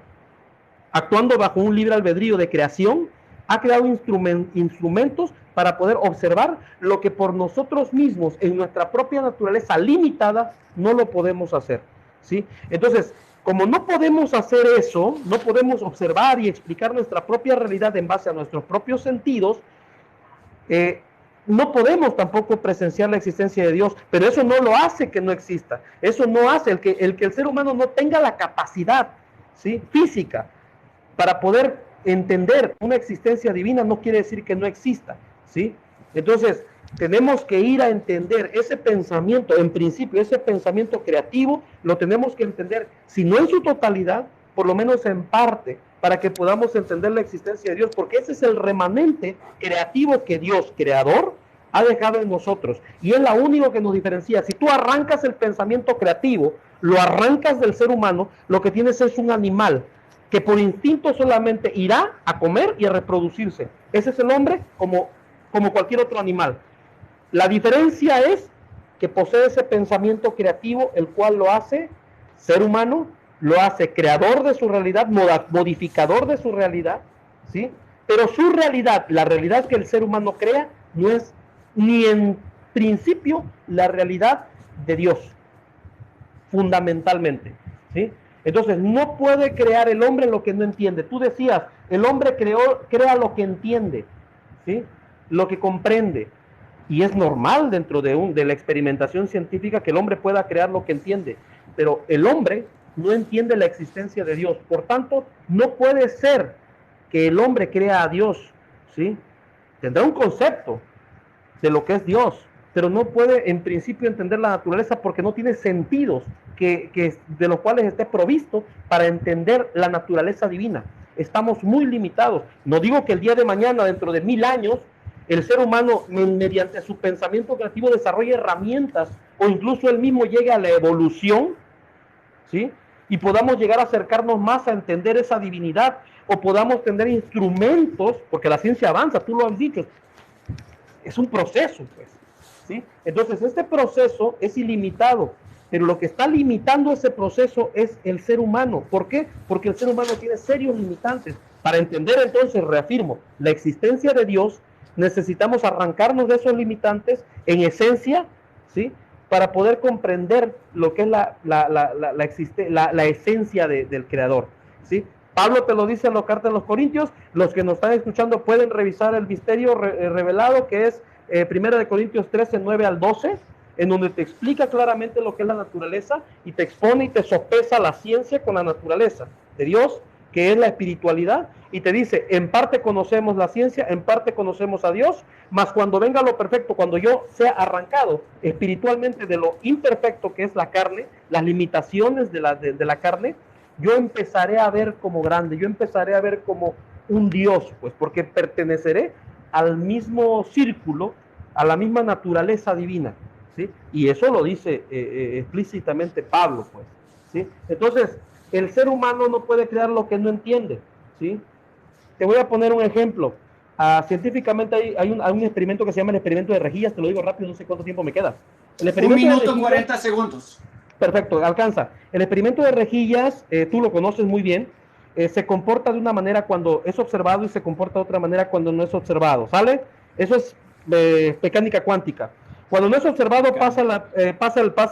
S2: actuando bajo un libre albedrío de creación, ha creado instrumentos para poder observar lo que por nosotros mismos, en nuestra propia naturaleza limitada, no lo podemos hacer, ¿sí? Entonces, como no podemos hacer eso, no podemos observar y explicar nuestra propia realidad en base a nuestros propios sentidos, no podemos tampoco presenciar la existencia de Dios, pero eso no lo hace que no exista. Eso no hace el que el ser humano no tenga la capacidad, ¿sí?, física para poder entender una existencia divina. No quiere decir que no exista, ¿sí? Entonces, tenemos que ir a entender ese pensamiento, en principio, ese pensamiento creativo, lo tenemos que entender, si no en su totalidad, por lo menos en parte, para que podamos entender la existencia de Dios, porque ese es el remanente creativo que Dios, creador, ha dejado en nosotros, y es lo único que nos diferencia. Si tú arrancas el pensamiento creativo, lo arrancas del ser humano, lo que tienes es un animal, que por instinto solamente irá a comer y a reproducirse. Ese es el hombre como cualquier otro animal. La diferencia es que posee ese pensamiento creativo, el cual lo hace ser humano, lo hace creador de su realidad, modificador de su realidad, ¿sí? Pero su realidad, la realidad que el ser humano crea, no es ni en principio la realidad de Dios, fundamentalmente, ¿sí? Entonces, no puede crear el hombre lo que no entiende. Tú decías, el hombre crea lo que entiende, ¿sí?, lo que comprende. Y es normal dentro de la experimentación científica que el hombre pueda crear lo que entiende. Pero el hombre no entiende la existencia de Dios. Por tanto, no puede ser que el hombre crea a Dios, ¿sí? Tendrá un concepto de lo que es Dios, pero no puede en principio entender la naturaleza porque no tiene sentidos de los cuales esté provisto para entender la naturaleza divina. Estamos muy limitados. No digo que el día de mañana, dentro de 1000 años, el ser humano, mediante su pensamiento creativo, desarrolle herramientas o incluso él mismo llegue a la evolución, ¿sí?, y podamos llegar a acercarnos más a entender esa divinidad, o podamos tener instrumentos, porque la ciencia avanza, tú lo has dicho, es un proceso, pues, ¿sí? Entonces, este proceso es ilimitado, pero lo que está limitando ese proceso es el ser humano. ¿Por qué? Porque el ser humano tiene serios limitantes. Para entender, entonces, reafirmo, la existencia de Dios, necesitamos arrancarnos de esos limitantes en esencia, ¿sí?, para poder comprender lo que es la esencia del creador, ¿sí? Pablo te lo dice en la carta de los Corintios. Los que nos están escuchando pueden revisar el misterio revelado, que es 1 Corintios 13, 9 al 12, en donde te explica claramente lo que es la naturaleza y te expone y te sopesa la ciencia con la naturaleza de Dios, que es la espiritualidad, y te dice, en parte conocemos la ciencia, en parte conocemos a Dios, mas cuando venga lo perfecto, cuando yo sea arrancado espiritualmente de lo imperfecto que es la carne, las limitaciones de la carne, yo empezaré a ver como grande, yo empezaré a ver como un Dios, pues, porque perteneceré al mismo círculo, a la misma naturaleza divina, ¿sí? Y eso lo dice explícitamente Pablo, pues, ¿sí? Entonces, el ser humano no puede crear lo que no entiende, ¿sí? Te voy a poner un ejemplo. Científicamente hay un experimento que se llama el experimento de rejillas, te lo digo rápido, no sé cuánto tiempo me queda. El experimento
S1: 1 minuto
S2: de
S1: 40 segundos.
S2: Perfecto, alcanza. El experimento de rejillas, tú lo conoces muy bien, se comporta de una manera cuando es observado y se comporta de otra manera cuando no es observado, ¿sale? Eso es mecánica cuántica. Cuando no es observado, pasa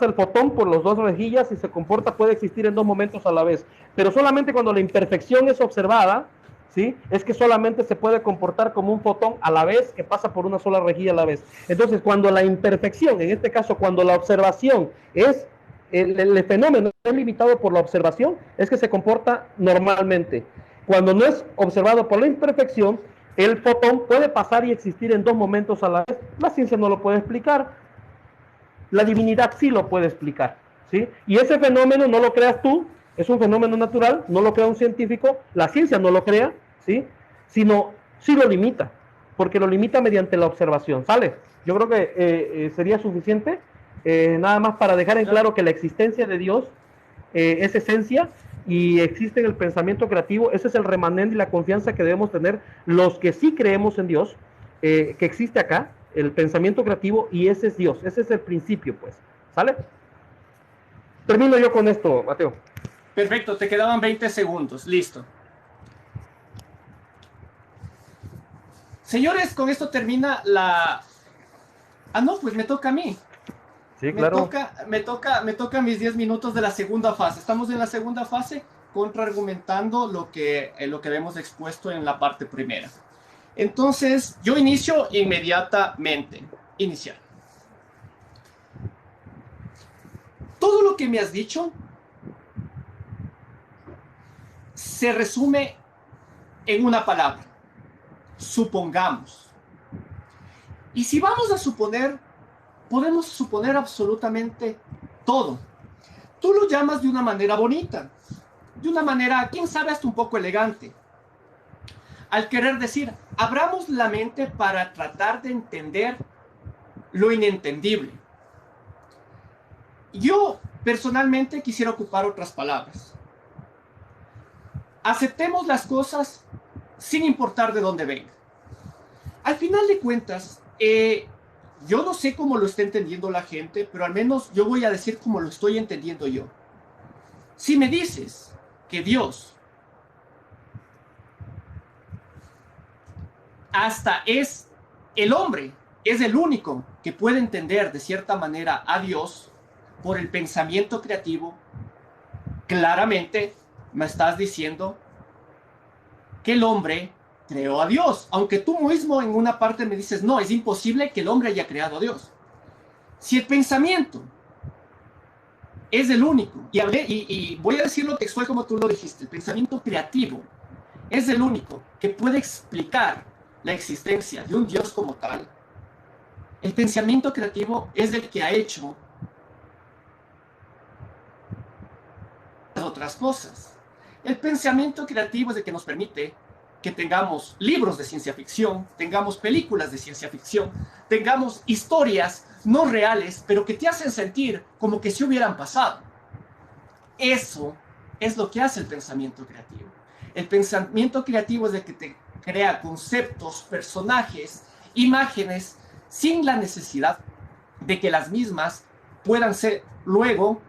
S2: el fotón por las dos rejillas y se comporta, puede existir en dos momentos a la vez. Pero solamente cuando la imperfección es observada, ¿sí? Es que solamente se puede comportar como un fotón a la vez que pasa por una sola rejilla a la vez. Entonces, cuando la imperfección, en este caso, cuando la observación es el fenómeno es limitado por la observación, es que se comporta normalmente. Cuando no es observado por la imperfección, el fotón puede pasar y existir en dos momentos a la vez. La ciencia no lo puede explicar, la divinidad sí lo puede explicar, ¿sí? Y ese fenómeno no lo creas tú, es un fenómeno natural, no lo crea un científico, la ciencia no lo crea, ¿sí? Sino sí lo limita, porque lo limita mediante la observación, ¿sale? Yo creo que sería suficiente, nada más para dejar en claro que la existencia de Dios es esencia y existe en el pensamiento creativo. Ese es el remanente y la confianza que debemos tener los que sí creemos en Dios, que existe acá, el pensamiento creativo, y ese es Dios, ese es el principio, pues, ¿sale? Termino yo con esto, Mateo.
S1: Perfecto, te quedaban 20 segundos, listo. Señores, con esto termina la... Ah, no, pues me toca a mí.
S2: Sí, claro.
S1: Me toca mis 10 minutos de la segunda fase. Estamos en la segunda fase contraargumentando lo que habíamos expuesto en la parte primera. Entonces, yo inicio inmediatamente. Iniciar. Todo lo que me has dicho se resume en una palabra. Supongamos. Y si vamos a suponer, podemos suponer absolutamente todo. Tú lo llamas de una manera bonita, de una manera, quién sabe, hasta un poco elegante. Al querer decir, abramos la mente para tratar de entender lo inentendible. Yo personalmente quisiera ocupar otras palabras. Aceptemos las cosas sin importar de dónde vengan. Al final de cuentas, yo no sé cómo lo está entendiendo la gente, pero al menos yo voy a decir cómo lo estoy entendiendo yo. Si me dices que Dios hasta es el hombre, es el único que puede entender de cierta manera a Dios por el pensamiento creativo, claramente me estás diciendo que el hombre creó a Dios, aunque tú mismo en una parte me dices, no, es imposible que el hombre haya creado a Dios. Si el pensamiento es el único, y voy a decirlo textual como tú lo dijiste, el pensamiento creativo es el único que puede explicar la existencia de un Dios como tal, el pensamiento creativo es el que ha hecho otras cosas. El pensamiento creativo es el que nos permite que tengamos libros de ciencia ficción, tengamos películas de ciencia ficción, tengamos historias no reales, pero que te hacen sentir como que si hubieran pasado. Eso es lo que hace el pensamiento creativo. El pensamiento creativo es el que te crea conceptos, personajes, imágenes, sin la necesidad de que las mismas puedan ser luego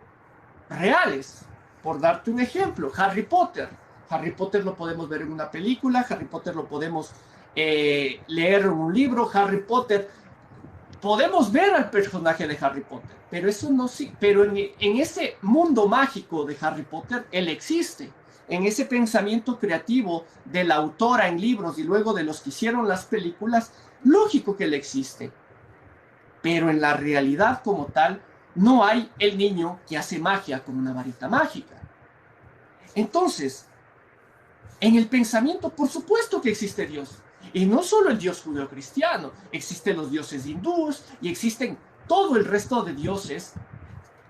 S1: reales. Por darte un ejemplo, Harry Potter. Harry Potter lo podemos ver en una película, Harry Potter lo podemos leer en un libro, Harry Potter podemos ver al personaje de Harry Potter, pero eso no sí, pero en ese mundo mágico de Harry Potter, él existe. En ese pensamiento creativo de la autora en libros y luego de los que hicieron las películas, lógico que él existe. Pero en la realidad como tal, no hay el niño que hace magia con una varita mágica. Entonces, en el pensamiento, por supuesto que existe Dios. Y no solo el Dios judeocristiano, existen los dioses hindúes y existen todo el resto de dioses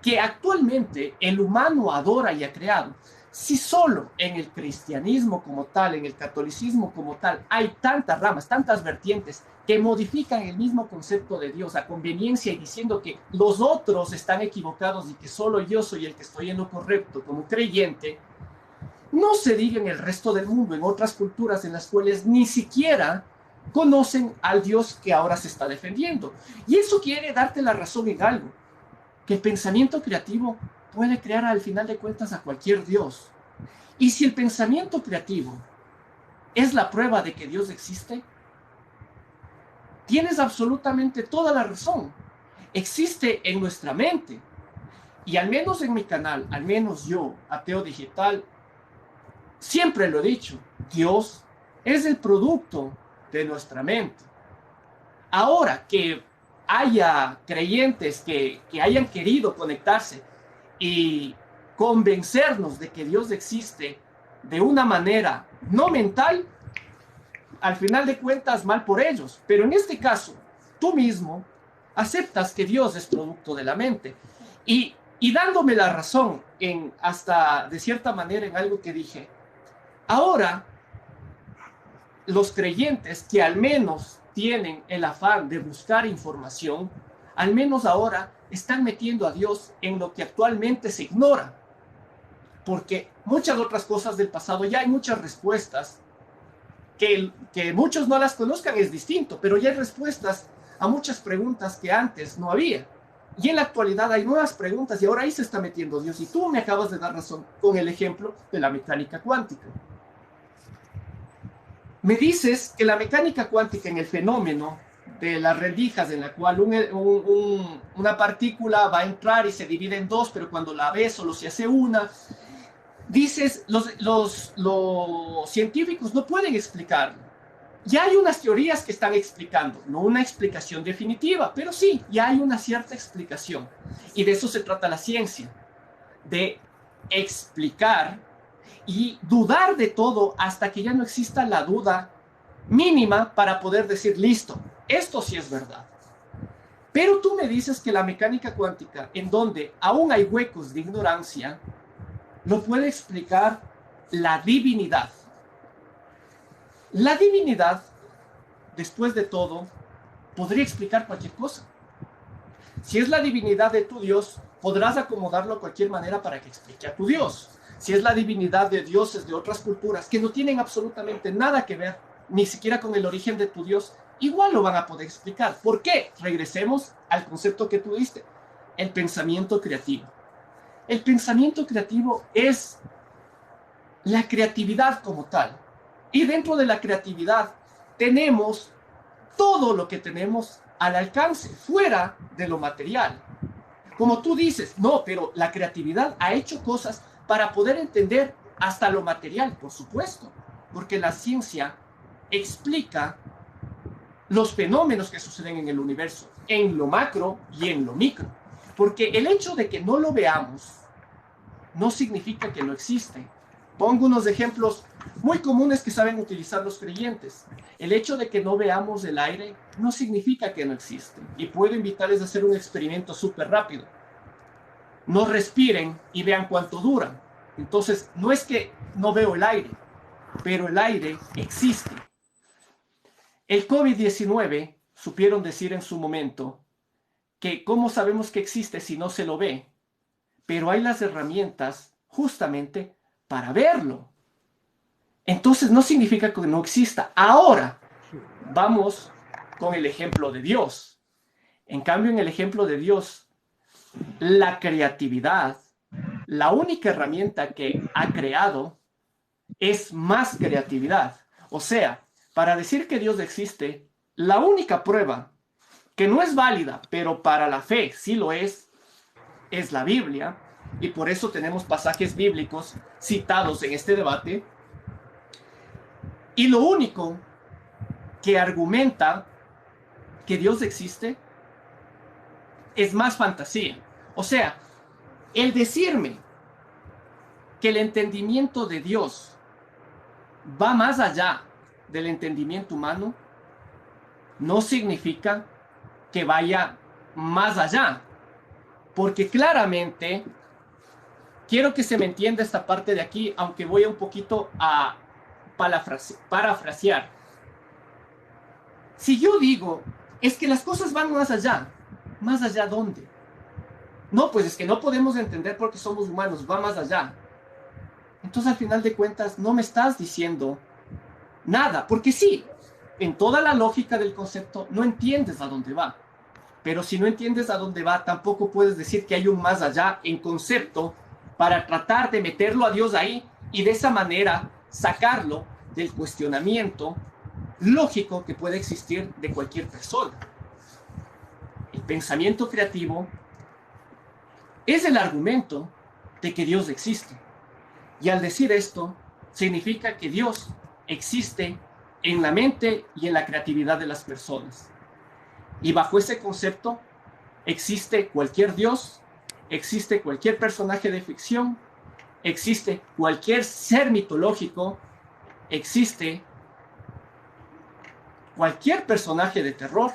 S1: que actualmente el humano adora y ha creado. Si solo en el cristianismo como tal, en el catolicismo como tal, hay tantas ramas, tantas vertientes que modifican el mismo concepto de Dios a conveniencia y diciendo que los otros están equivocados y que solo yo soy el que estoy en lo correcto como creyente, no se diga en el resto del mundo, en otras culturas en las cuales ni siquiera conocen al Dios que ahora se está defendiendo. Y eso quiere darte la razón en algo, que el pensamiento creativo puede crear al final de cuentas a cualquier Dios. Y si el pensamiento creativo es la prueba de que Dios existe, tienes absolutamente toda la razón. Existe en nuestra mente. Y al menos en mi canal, al menos yo, Ateo Digital, siempre lo he dicho, Dios es el producto de nuestra mente. Ahora que haya creyentes que hayan querido conectarse y convencernos de que Dios existe de una manera no mental, al final de cuentas mal por ellos. Pero en este caso, tú mismo aceptas que Dios es producto de la mente. Y dándome la razón en hasta de cierta manera en algo que dije, ahora los creyentes que al menos tienen el afán de buscar información, al menos ahora están metiendo a Dios en lo que actualmente se ignora. Porque muchas otras cosas del pasado ya hay muchas respuestas que muchos no las conozcan es distinto, pero ya hay respuestas a muchas preguntas que antes no había. Y en la actualidad hay nuevas preguntas y ahora ahí se está metiendo Dios. Y tú me acabas de dar razón con el ejemplo de la mecánica cuántica. Me dices que la mecánica cuántica en el fenómeno de las rendijas en la cual una partícula va a entrar y se divide en dos, pero cuando la ves solo se hace una, dices, los científicos no pueden explicarlo. Ya hay unas teorías que están explicando, no una explicación definitiva, pero sí, ya hay una cierta explicación. Y de eso se trata la ciencia, de explicar y dudar de todo hasta que ya no exista la duda mínima para poder decir, listo, esto sí es verdad. Pero tú me dices que la mecánica cuántica, en donde aún hay huecos de ignorancia, lo puede explicar la divinidad. La divinidad, después de todo, podría explicar cualquier cosa. Si es la divinidad de tu Dios, podrás acomodarlo de cualquier manera para que explique a tu Dios. Si es la divinidad de dioses de otras culturas que no tienen absolutamente nada que ver, ni siquiera con el origen de tu Dios, igual lo van a poder explicar. ¿Por qué? Regresemos al concepto que tú diste, el pensamiento creativo. El pensamiento creativo es la creatividad como tal. Y dentro de la creatividad tenemos todo lo que tenemos al alcance, fuera de lo material. Como tú dices, no, pero la creatividad ha hecho cosas para poder entender hasta lo material, por supuesto, porque la ciencia explica los fenómenos que suceden en el universo, en lo macro y en lo micro. Porque el hecho de que no lo veamos no significa que no existe. Pongo unos ejemplos muy comunes que saben utilizar los creyentes. El hecho de que no veamos el aire no significa que no existe. Y puedo invitarles a hacer un experimento súper rápido. No respiren y vean cuánto duran. Entonces, no es que no veo el aire, pero el aire existe. El COVID-19 supieron decir en su momento que cómo sabemos que existe si no se lo ve, pero hay las herramientas justamente para verlo. Entonces no significa que no exista. Ahora vamos con el ejemplo de Dios. En cambio, en el ejemplo de Dios, la creatividad, la única herramienta que ha creado es más creatividad. O sea, para decir que Dios existe, la única prueba que no es válida, pero para la fe sí lo es la Biblia, y por eso tenemos pasajes bíblicos citados en este debate. Y lo único que argumenta que Dios existe es más fantasía. O sea, el decirme que el entendimiento de Dios va más allá del entendimiento humano no significa que vaya más allá, porque claramente quiero que se me entienda esta parte de aquí, aunque voy un poquito a parafrasear. Si yo digo, es que las cosas van ¿más allá dónde? No, pues es que no podemos entender porque somos humanos, va más allá. Entonces, al final de cuentas, no me estás diciendo nada, porque sí, en toda la lógica del concepto, no entiendes a dónde va. Pero si no entiendes a dónde va, tampoco puedes decir que hay un más allá en concepto para tratar de meterlo a Dios ahí y de esa manera sacarlo del cuestionamiento lógico que puede existir de cualquier persona. El pensamiento creativo es el argumento de que Dios existe. Y al decir esto, significa que Dios existe en la mente y en la creatividad de las personas. Y bajo ese concepto existe cualquier Dios, existe cualquier personaje de ficción, existe cualquier ser mitológico, existe cualquier personaje de terror.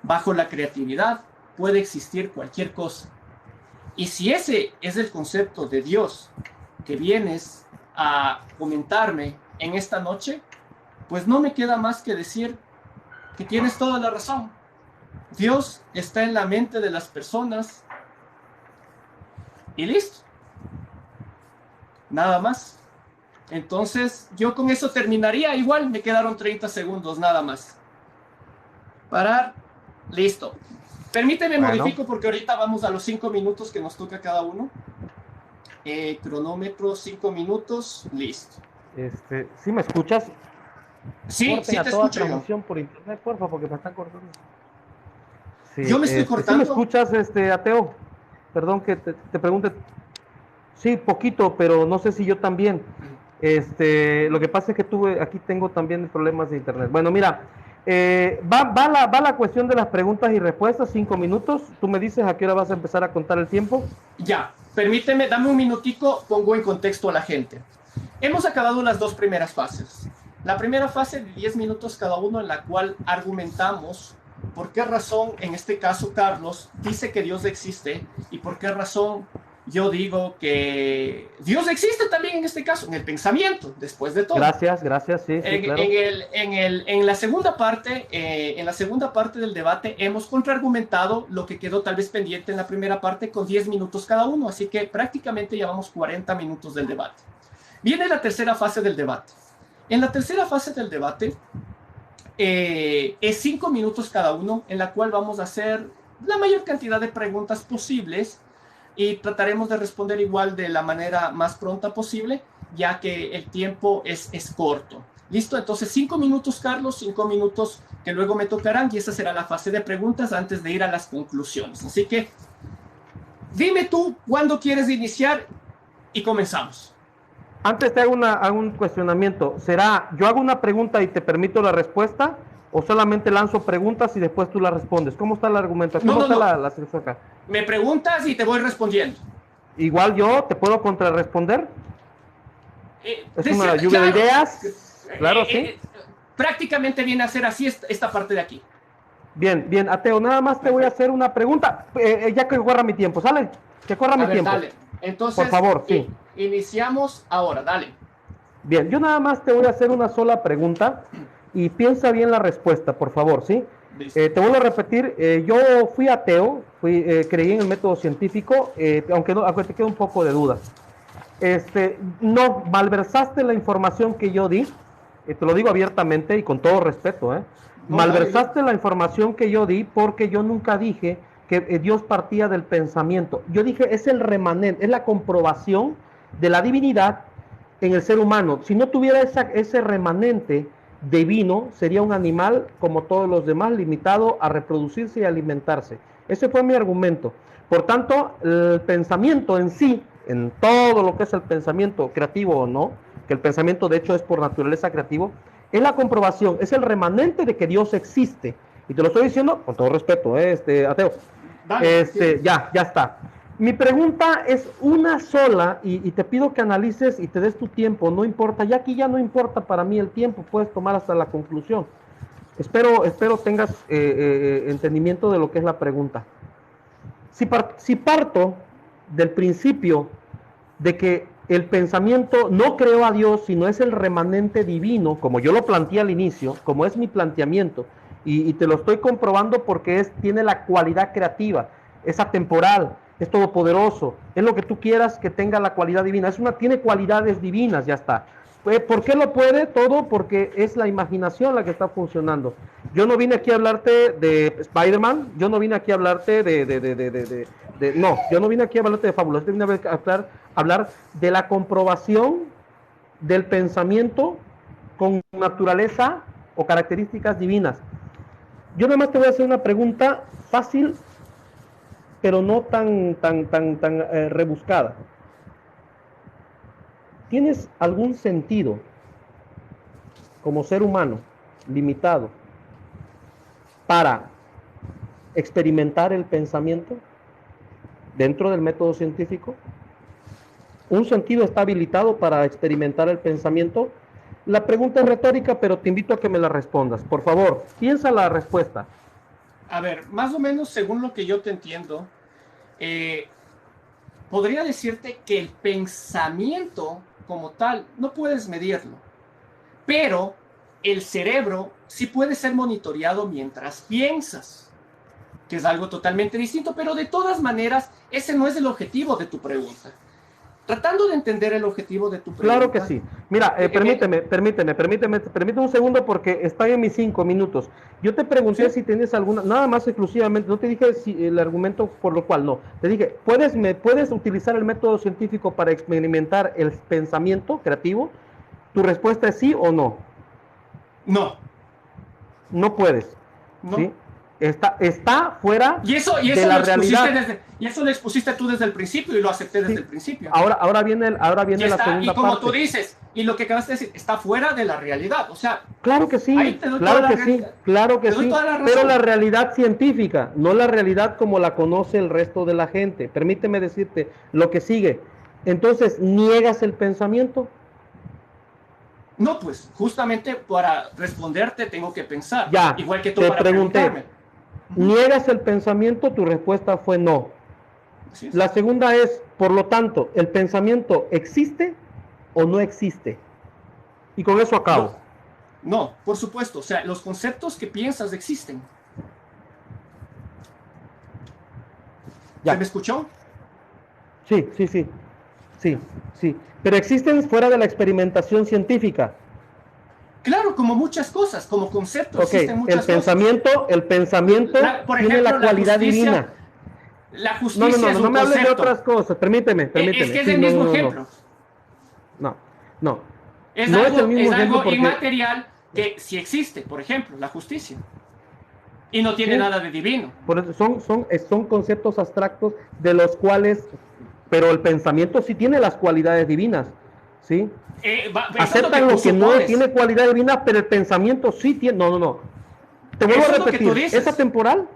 S1: Bajo la creatividad puede existir cualquier cosa. Y si ese es el concepto de Dios que vienes a comentarme en esta noche, pues no me queda más que decir que tienes toda la razón. Dios está en la mente de las personas y listo. Nada más. Entonces, yo con eso terminaría. Igual me quedaron 30 segundos, nada más. Parar. Listo. Permíteme modifico porque ahorita vamos a los 5 minutos que nos toca cada uno. Cronómetro, 5 minutos. Listo.
S2: ¿Sí me escuchas?
S1: Sí, sí te escucho.
S2: Transmisión por internet, porfa, porque me están cortando. Sí,
S1: yo me estoy cortando.
S2: ¿Sí me escuchas, Ateo? Perdón que te pregunte. Sí, poquito, pero no sé si yo también. Lo que pasa es que aquí tengo también problemas de internet. Bueno, mira, va la cuestión de las preguntas y respuestas, 5 minutos. Tú me dices a qué hora vas a empezar a contar el tiempo.
S1: Ya, permíteme, dame un minutico, pongo en contexto a la gente. Hemos acabado las 2 primeras fases. La primera fase de 10 minutos cada uno, en la cual argumentamos por qué razón, en este caso, Carlos dice que Dios existe y por qué razón yo digo que Dios existe también en este caso, en el pensamiento, después de todo.
S2: Gracias, sí, claro.
S1: En la segunda parte del debate hemos contraargumentado lo que quedó tal vez pendiente en la primera parte con 10 minutos cada uno, así que prácticamente llevamos 40 minutos del debate. Viene la tercera fase del debate. En la tercera fase del debate es 5 minutos cada uno, en la cual vamos a hacer la mayor cantidad de preguntas posibles y trataremos de responder igual de la manera más pronta posible, ya que el tiempo es corto. ¿Listo? Entonces 5 minutos, Carlos, 5 minutos que luego me tocarán y esa será la fase de preguntas antes de ir a las conclusiones. Así que dime tú cuándo quieres iniciar y comenzamos.
S2: Antes te hago un cuestionamiento. ¿Será yo hago una pregunta y te permito la respuesta o solamente lanzo preguntas y después tú las respondes? ¿Cómo está el argumento? ¿Cómo está la situación acá?
S1: Me preguntas y te voy respondiendo.
S2: Igual yo te puedo contrarresponder. Es una lluvia de ideas. Claro, sí.
S1: Prácticamente viene a ser así esta parte de aquí.
S2: Bien, Ateo, nada más te voy a hacer una pregunta, ya que corra mi tiempo, ¿sale? Que corra mi tiempo.
S1: Dale. Entonces,
S2: por favor, sí.
S1: Iniciamos ahora, dale.
S2: Bien, yo nada más te voy a hacer una sola pregunta y piensa bien la respuesta, por favor, ¿sí? Te vuelvo a repetir, yo fui ateo, creí en el método científico, aunque te queda un poco de duda. No malversaste la información que yo di, te lo digo abiertamente y con todo respeto, malversaste la información que yo di porque yo nunca dije que Dios partía del pensamiento. Yo dije, es el remanente, es la comprobación de la divinidad en el ser humano. Si no tuviera ese remanente divino, sería un animal como todos los demás, limitado a reproducirse y alimentarse. Ese fue mi argumento. Por tanto, el pensamiento en sí, en todo lo que es el pensamiento creativo o no, que el pensamiento de hecho es por naturaleza creativo, es la comprobación, es el remanente de que Dios existe. Y te lo estoy diciendo con todo respeto, ateo.
S1: Dale,
S2: Ya está. Mi pregunta es una sola y te pido que analices y te des tu tiempo, no importa, ya aquí ya no importa para mí el tiempo, puedes tomar hasta la conclusión. Espero tengas entendimiento de lo que es la pregunta. Si parto del principio de que el pensamiento no creó a Dios, sino es el remanente divino, como yo lo planteé al inicio, como es mi planteamiento, y te lo estoy comprobando porque tiene la cualidad creativa, es atemporal, es todopoderoso, es lo que tú quieras que tenga la cualidad divina, tiene cualidades divinas, ya está. ¿Por qué lo puede? Todo porque es la imaginación la que está funcionando. Yo no vine aquí a hablarte de Spider-Man, yo no vine aquí a hablarte no, yo no vine aquí a hablarte de fábulas, yo vine a hablar de la comprobación del pensamiento con naturaleza o características divinas. Yo nada más te voy a hacer una pregunta fácil, pero no tan rebuscada. ¿Tienes algún sentido como ser humano limitado para experimentar el pensamiento dentro del método científico? ¿Un sentido está habilitado para experimentar el pensamiento? La pregunta es retórica, pero te invito a que me la respondas. Por favor, piensa la respuesta.
S1: A ver, más o menos según lo que yo te entiendo, podría decirte que el pensamiento como tal no puedes medirlo, pero el cerebro sí puede ser monitoreado mientras piensas, que es algo totalmente distinto, pero de todas maneras ese no es el objetivo de tu pregunta. Tratando de entender el objetivo de tu pregunta.
S2: Claro que sí. Mira, permíteme un segundo porque está en mis 5 minutos. Yo te pregunté ¿sí? Si tienes alguna, nada más exclusivamente, no te dije si el argumento por lo cual no. Te dije, ¿puedes utilizar el método científico para experimentar el pensamiento creativo? ¿Tu respuesta es sí o no?
S1: No.
S2: No puedes. No. ¿Sí? Está fuera
S1: de la realidad. Y eso lo expusiste tú desde el principio y lo acepté desde el principio.
S2: Ahora viene la segunda parte.
S1: Y como tú dices, y lo que acabaste de decir, está fuera de la realidad. O sea,
S2: claro que sí, claro que sí, pero la realidad científica, no la realidad como la conoce el resto de la gente. Permíteme decirte lo que sigue. Entonces, ¿niegas el pensamiento?
S1: No, pues, justamente para responderte tengo que pensar.
S2: Ya,
S1: igual que tú
S2: te
S1: para
S2: pregunté. ¿Niegas el pensamiento? Tu respuesta fue no. Sí. La segunda es, por lo tanto, ¿el pensamiento existe o no existe? Y con eso acabo.
S1: No, por supuesto. O sea, los conceptos que piensas existen. Ya. ¿Se me escuchó?
S2: Sí. Pero existen fuera de la experimentación científica.
S1: Claro, como muchas cosas, como conceptos existen muchas
S2: cosas. El pensamiento tiene la cualidad divina.
S1: La justicia es un concepto.
S2: No me hables de otras cosas, permíteme.
S1: Es que es el mismo ejemplo.
S2: No.
S1: Es algo inmaterial que sí existe, por ejemplo, la justicia. Y no tiene nada de divino.
S2: Por eso son conceptos abstractos de los cuales, pero el pensamiento sí tiene las cualidades divinas, ¿sí? Aceptan lo que no tiene cualidad divina, pero el pensamiento sí tiene. No. Te vuelvo a repetir, ¿es atemporal?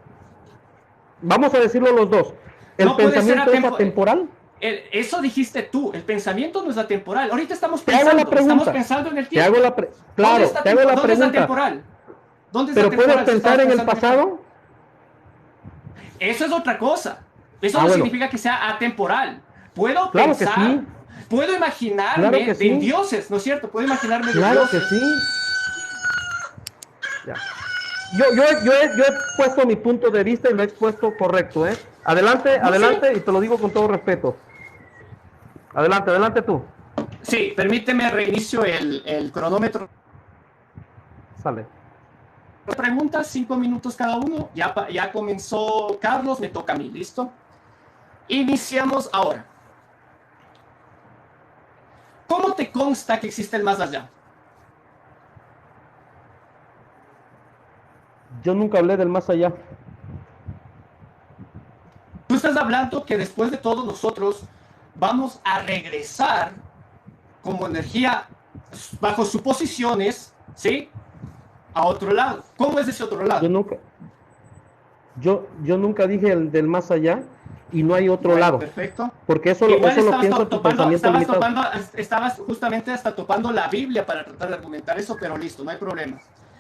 S2: Vamos a decirlo los dos. ¿El pensamiento es atemporal?
S1: Eso dijiste tú, el pensamiento no es atemporal. Ahorita estamos pensando en el tiempo.
S2: Te hago la
S1: pregunta. ¿Dónde es atemporal?
S2: ¿Pero puedes pensar en el pasado?
S1: Eso es otra cosa. Eso no significa que sea atemporal. Puedo pensar,
S2: que sí.
S1: Puedo imaginarme en dioses, ¿no es cierto? Puedo imaginarme de dioses.
S2: Claro que sí. Ya. Yo he puesto mi punto de vista y lo he expuesto correcto, ¿eh? Adelante, y te lo digo con todo respeto. Adelante tú.
S1: Sí, permíteme reinicio el cronómetro.
S2: Sale.
S1: Preguntas, 5 minutos cada uno. Ya comenzó Carlos, me toca a mí, ¿listo? Iniciamos ahora. ¿Cómo te consta que existe el más allá?
S2: Yo nunca hablé del más allá.
S1: Tú estás hablando que después de todo nosotros vamos a regresar como energía bajo suposiciones, ¿sí? A otro lado. ¿Cómo es ese otro lado?
S2: Yo nunca dije el del más allá y no hay otro lado.
S1: Perfecto.
S2: Porque eso lo piensa tu pensamiento limitado.
S1: Estabas justamente hasta topando la Biblia para tratar de argumentar eso, pero listo, no hay problema.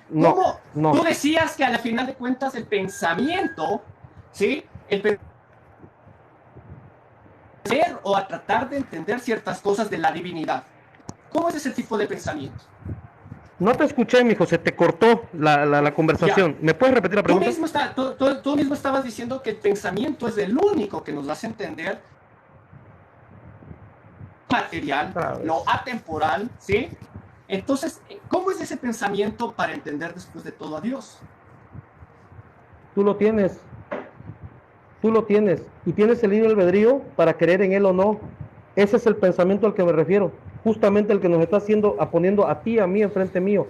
S2: No.
S1: Tú decías que al final de cuentas el pensamiento, ¿sí? O a tratar de entender ciertas cosas de la divinidad. ¿Cómo es ese tipo de pensamiento?
S2: No te escuché, mijo, se te cortó la conversación. ¿Me puedes repetir la pregunta?
S1: Tú mismo estabas diciendo que el pensamiento es el único que nos hace entender material, lo atemporal, ¿sí? Entonces, ¿cómo es ese pensamiento para entender después de todo a Dios?
S2: Tú lo tienes. Y tienes el libre albedrío para creer en él o no. Ese es el pensamiento al que me refiero. Justamente el que nos está poniendo a ti, a mí, enfrente mío.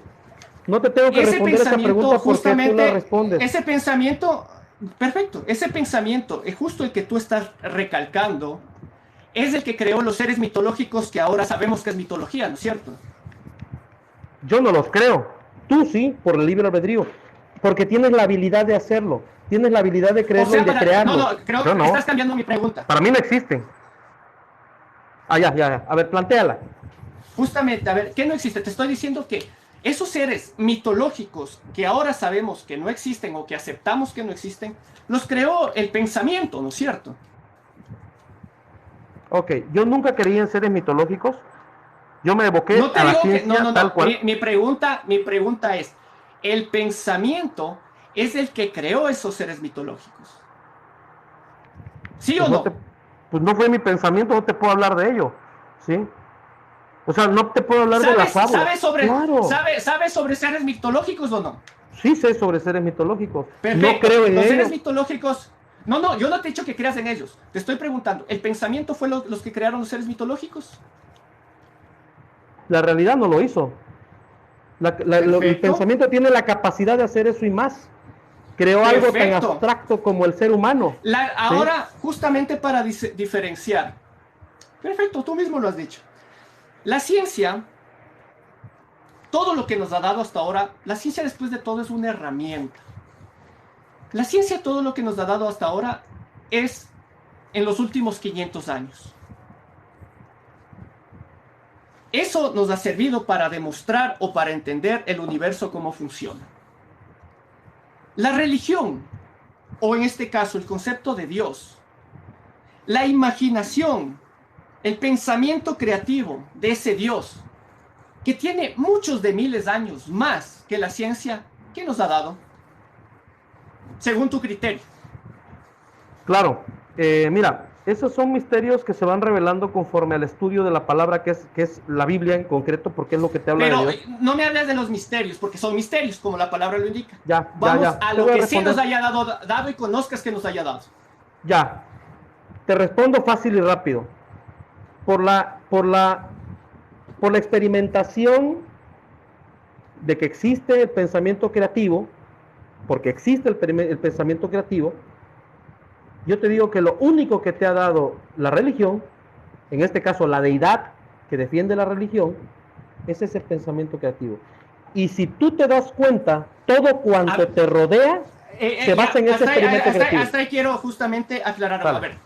S2: No te tengo que responder esa pregunta porque tú la respondes.
S1: Ese pensamiento, perfecto, ese pensamiento es justo el que tú estás recalcando, es el que creó los seres mitológicos que ahora sabemos que es mitología, ¿no es cierto?
S2: Yo no los creo. Tú sí, por el libre albedrío. Porque tienes la habilidad de hacerlo. Tienes la habilidad de creerlo y de crearlo.
S1: Creo que estás cambiando mi pregunta.
S2: Para mí no existen. Ya. A ver, plantéala.
S1: Justamente, a ver, ¿qué no existe? Te estoy diciendo que esos seres mitológicos que ahora sabemos que no existen o que aceptamos que no existen, los creó el pensamiento, ¿no es cierto?
S2: Ok, yo nunca creí en seres mitológicos. Yo me evoqué a la ciencia tal cual.
S1: Mi pregunta es, ¿el pensamiento es el que creó esos seres mitológicos? ¿Sí o no?
S2: Pues no fue mi pensamiento, no te puedo hablar de ello, ¿sí? O sea, no te puedo hablar de la fábula.
S1: ¿Sabes sobre seres mitológicos o no?
S2: Sí sé sobre seres mitológicos.
S1: Perfecto.
S2: No creo en ellos.
S1: Los seres mitológicos... No, yo no te he dicho que creas en ellos. Te estoy preguntando, ¿el pensamiento fue los que crearon los seres mitológicos?
S2: La realidad no lo hizo. El pensamiento tiene la capacidad de hacer eso y más. Creó algo tan abstracto como el ser humano.
S1: Ahora, justamente para diferenciar. Perfecto, tú mismo lo has dicho. La ciencia, todo lo que nos ha dado hasta ahora, la ciencia después de todo es una herramienta. La ciencia, todo lo que nos ha dado hasta ahora es en los últimos 500 años. Eso nos ha servido para demostrar o para entender el universo cómo funciona. La religión, o en este caso el concepto de Dios, la imaginación, el pensamiento creativo de ese Dios, que tiene muchos de miles de años más que la ciencia, ¿qué nos ha dado? Según tu criterio.
S2: Claro, mira, esos son misterios que se van revelando conforme al estudio de la palabra que es la Biblia en concreto, porque es lo que te habla de Dios.
S1: Pero no me hables de los misterios, porque son misterios, como la palabra lo indica.
S2: Vamos
S1: a lo que sí nos haya dado y conozcas que nos haya dado.
S2: Ya, te respondo fácil y rápido. Por la experimentación de que existe el pensamiento creativo, porque existe el pensamiento creativo, yo te digo que lo único que te ha dado la religión, en este caso la deidad que defiende la religión, es ese pensamiento creativo. Y si tú te das cuenta, todo cuanto te rodea se basa en ese experimento creativo.
S1: Hasta ahí quiero justamente aclarar algo. A ver,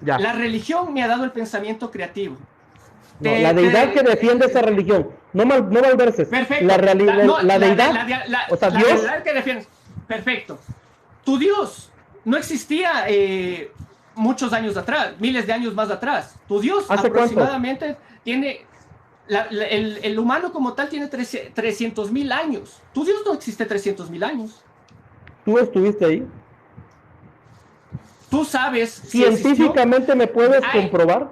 S1: la religión me ha dado el pensamiento creativo.
S2: No, la deidad que defiende esa religión, no malverses.
S1: Perfecto.
S2: La deidad, o sea, Dios.
S1: La deidad que defiende. Perfecto. Tu Dios no existía muchos años atrás, miles de años más atrás. Tu Dios aproximadamente tiene... el humano como tal tiene 300,000 años. Tu Dios no existe 300,000 años.
S2: ¿Tú estuviste ahí?
S1: ¿Tú sabes
S2: científicamente me puedes comprobar?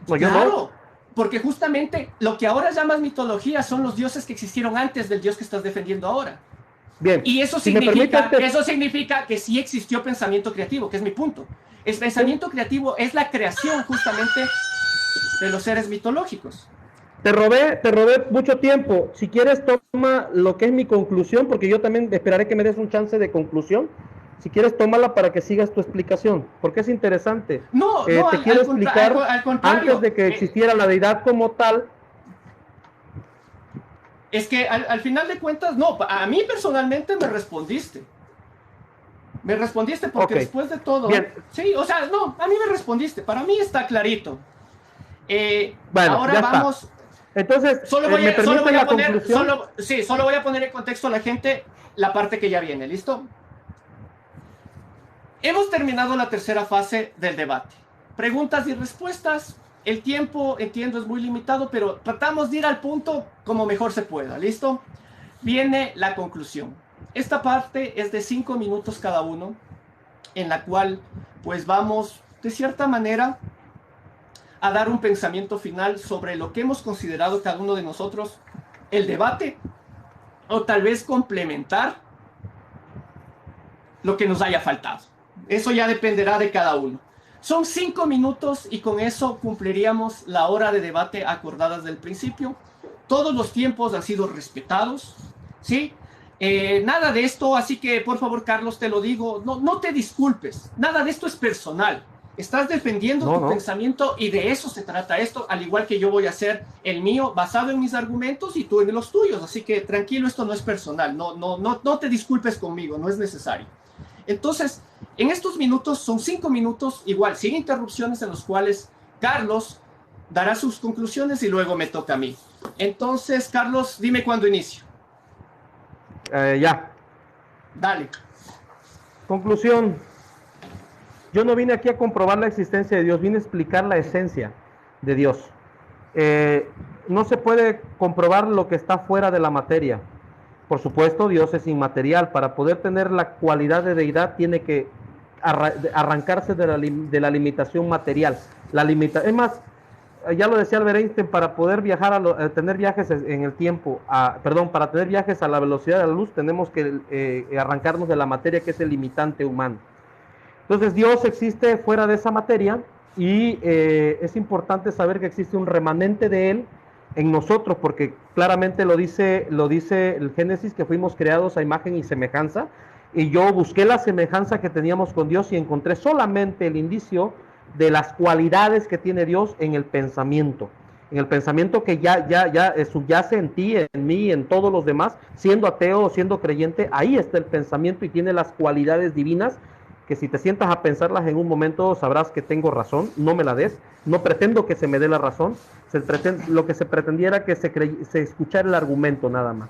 S1: Claro, porque justamente lo que ahora llamas mitología son los dioses que existieron antes del Dios que estás defendiendo ahora.
S2: Bien.
S1: Y eso significa que sí existió pensamiento creativo, que es mi punto. El pensamiento creativo es la creación justamente de los seres mitológicos.
S2: te robé mucho tiempo. Si quieres, toma lo que es mi conclusión, porque yo también esperaré que me des un chance de conclusión. Si quieres, tómala para que sigas tu explicación, porque es interesante.
S1: No, no,
S2: Te quiero explicar,
S1: al
S2: antes
S1: contrario.
S2: de que existiera la deidad como tal.
S1: Es que al final de cuentas, no, a mí personalmente me respondiste. Me respondiste porque
S2: Ok,
S1: después de todo,
S2: bien.
S1: sí, o sea, no, a mí me respondiste. Para mí está clarito.
S2: Bueno,
S1: Ahora
S2: ya está.
S1: vamos.
S2: Entonces, ¿me
S1: Solo
S2: permite
S1: voy a
S2: la
S1: poner,
S2: conclusión?
S1: solo voy a poner en contexto a la gente la parte que ya viene, ¿listo? Hemos terminado la tercera fase del debate. Preguntas y respuestas. El tiempo, entiendo, es muy limitado, pero tratamos de ir al punto como mejor se pueda, ¿listo? Viene la conclusión. Esta parte es de 5 minutos cada uno, en la cual pues vamos, de cierta manera, a dar un pensamiento final sobre lo que hemos considerado cada uno de nosotros el debate, o tal vez complementar lo que nos haya faltado. Eso ya dependerá de cada uno. Son 5 minutos y con eso cumpliríamos la hora de debate acordada desde el principio. Todos los tiempos han sido respetados, ¿sí? Nada de esto, así que por favor, Carlos, te lo digo, no te disculpes. Nada de esto es personal. Estás defendiendo tu pensamiento y de eso se trata esto, al igual que yo voy a hacer el mío basado en mis argumentos y tú en los tuyos. Así que tranquilo, esto no es personal. No te disculpes conmigo, no es necesario. Entonces, en estos minutos, son 5 minutos, igual, sin interrupciones, en los cuales Carlos dará sus conclusiones y luego me toca a mí. Entonces, Carlos, dime cuándo inicio.
S2: Ya.
S1: Dale.
S2: Conclusión. Yo no vine aquí a comprobar la existencia de Dios, vine a explicar la esencia de Dios. No se puede comprobar lo que está fuera de la materia. Por supuesto, Dios es inmaterial. Para poder tener la cualidad de deidad, tiene que arrancarse de la limitación material. Es más, ya lo decía Albert Einstein, para poder viajar, tener viajes en el tiempo, para tener viajes a la velocidad de la luz, tenemos que arrancarnos de la materia, que es el limitante humano. Entonces, Dios existe fuera de esa materia y es importante saber que existe un remanente de Él en nosotros, porque claramente lo dice el Génesis, que fuimos creados a imagen y semejanza, y yo busqué la semejanza que teníamos con Dios y encontré solamente el indicio de las cualidades que tiene Dios en el pensamiento que ya subyace en ti, en mí, en todos los demás, siendo ateo o siendo creyente. Ahí está el pensamiento y tiene las cualidades divinas que si te sientas a pensarlas en un momento sabrás que tengo razón. No me la des, no pretendo que se me dé la razón, lo que se pretendiera que se escuchara el argumento nada más.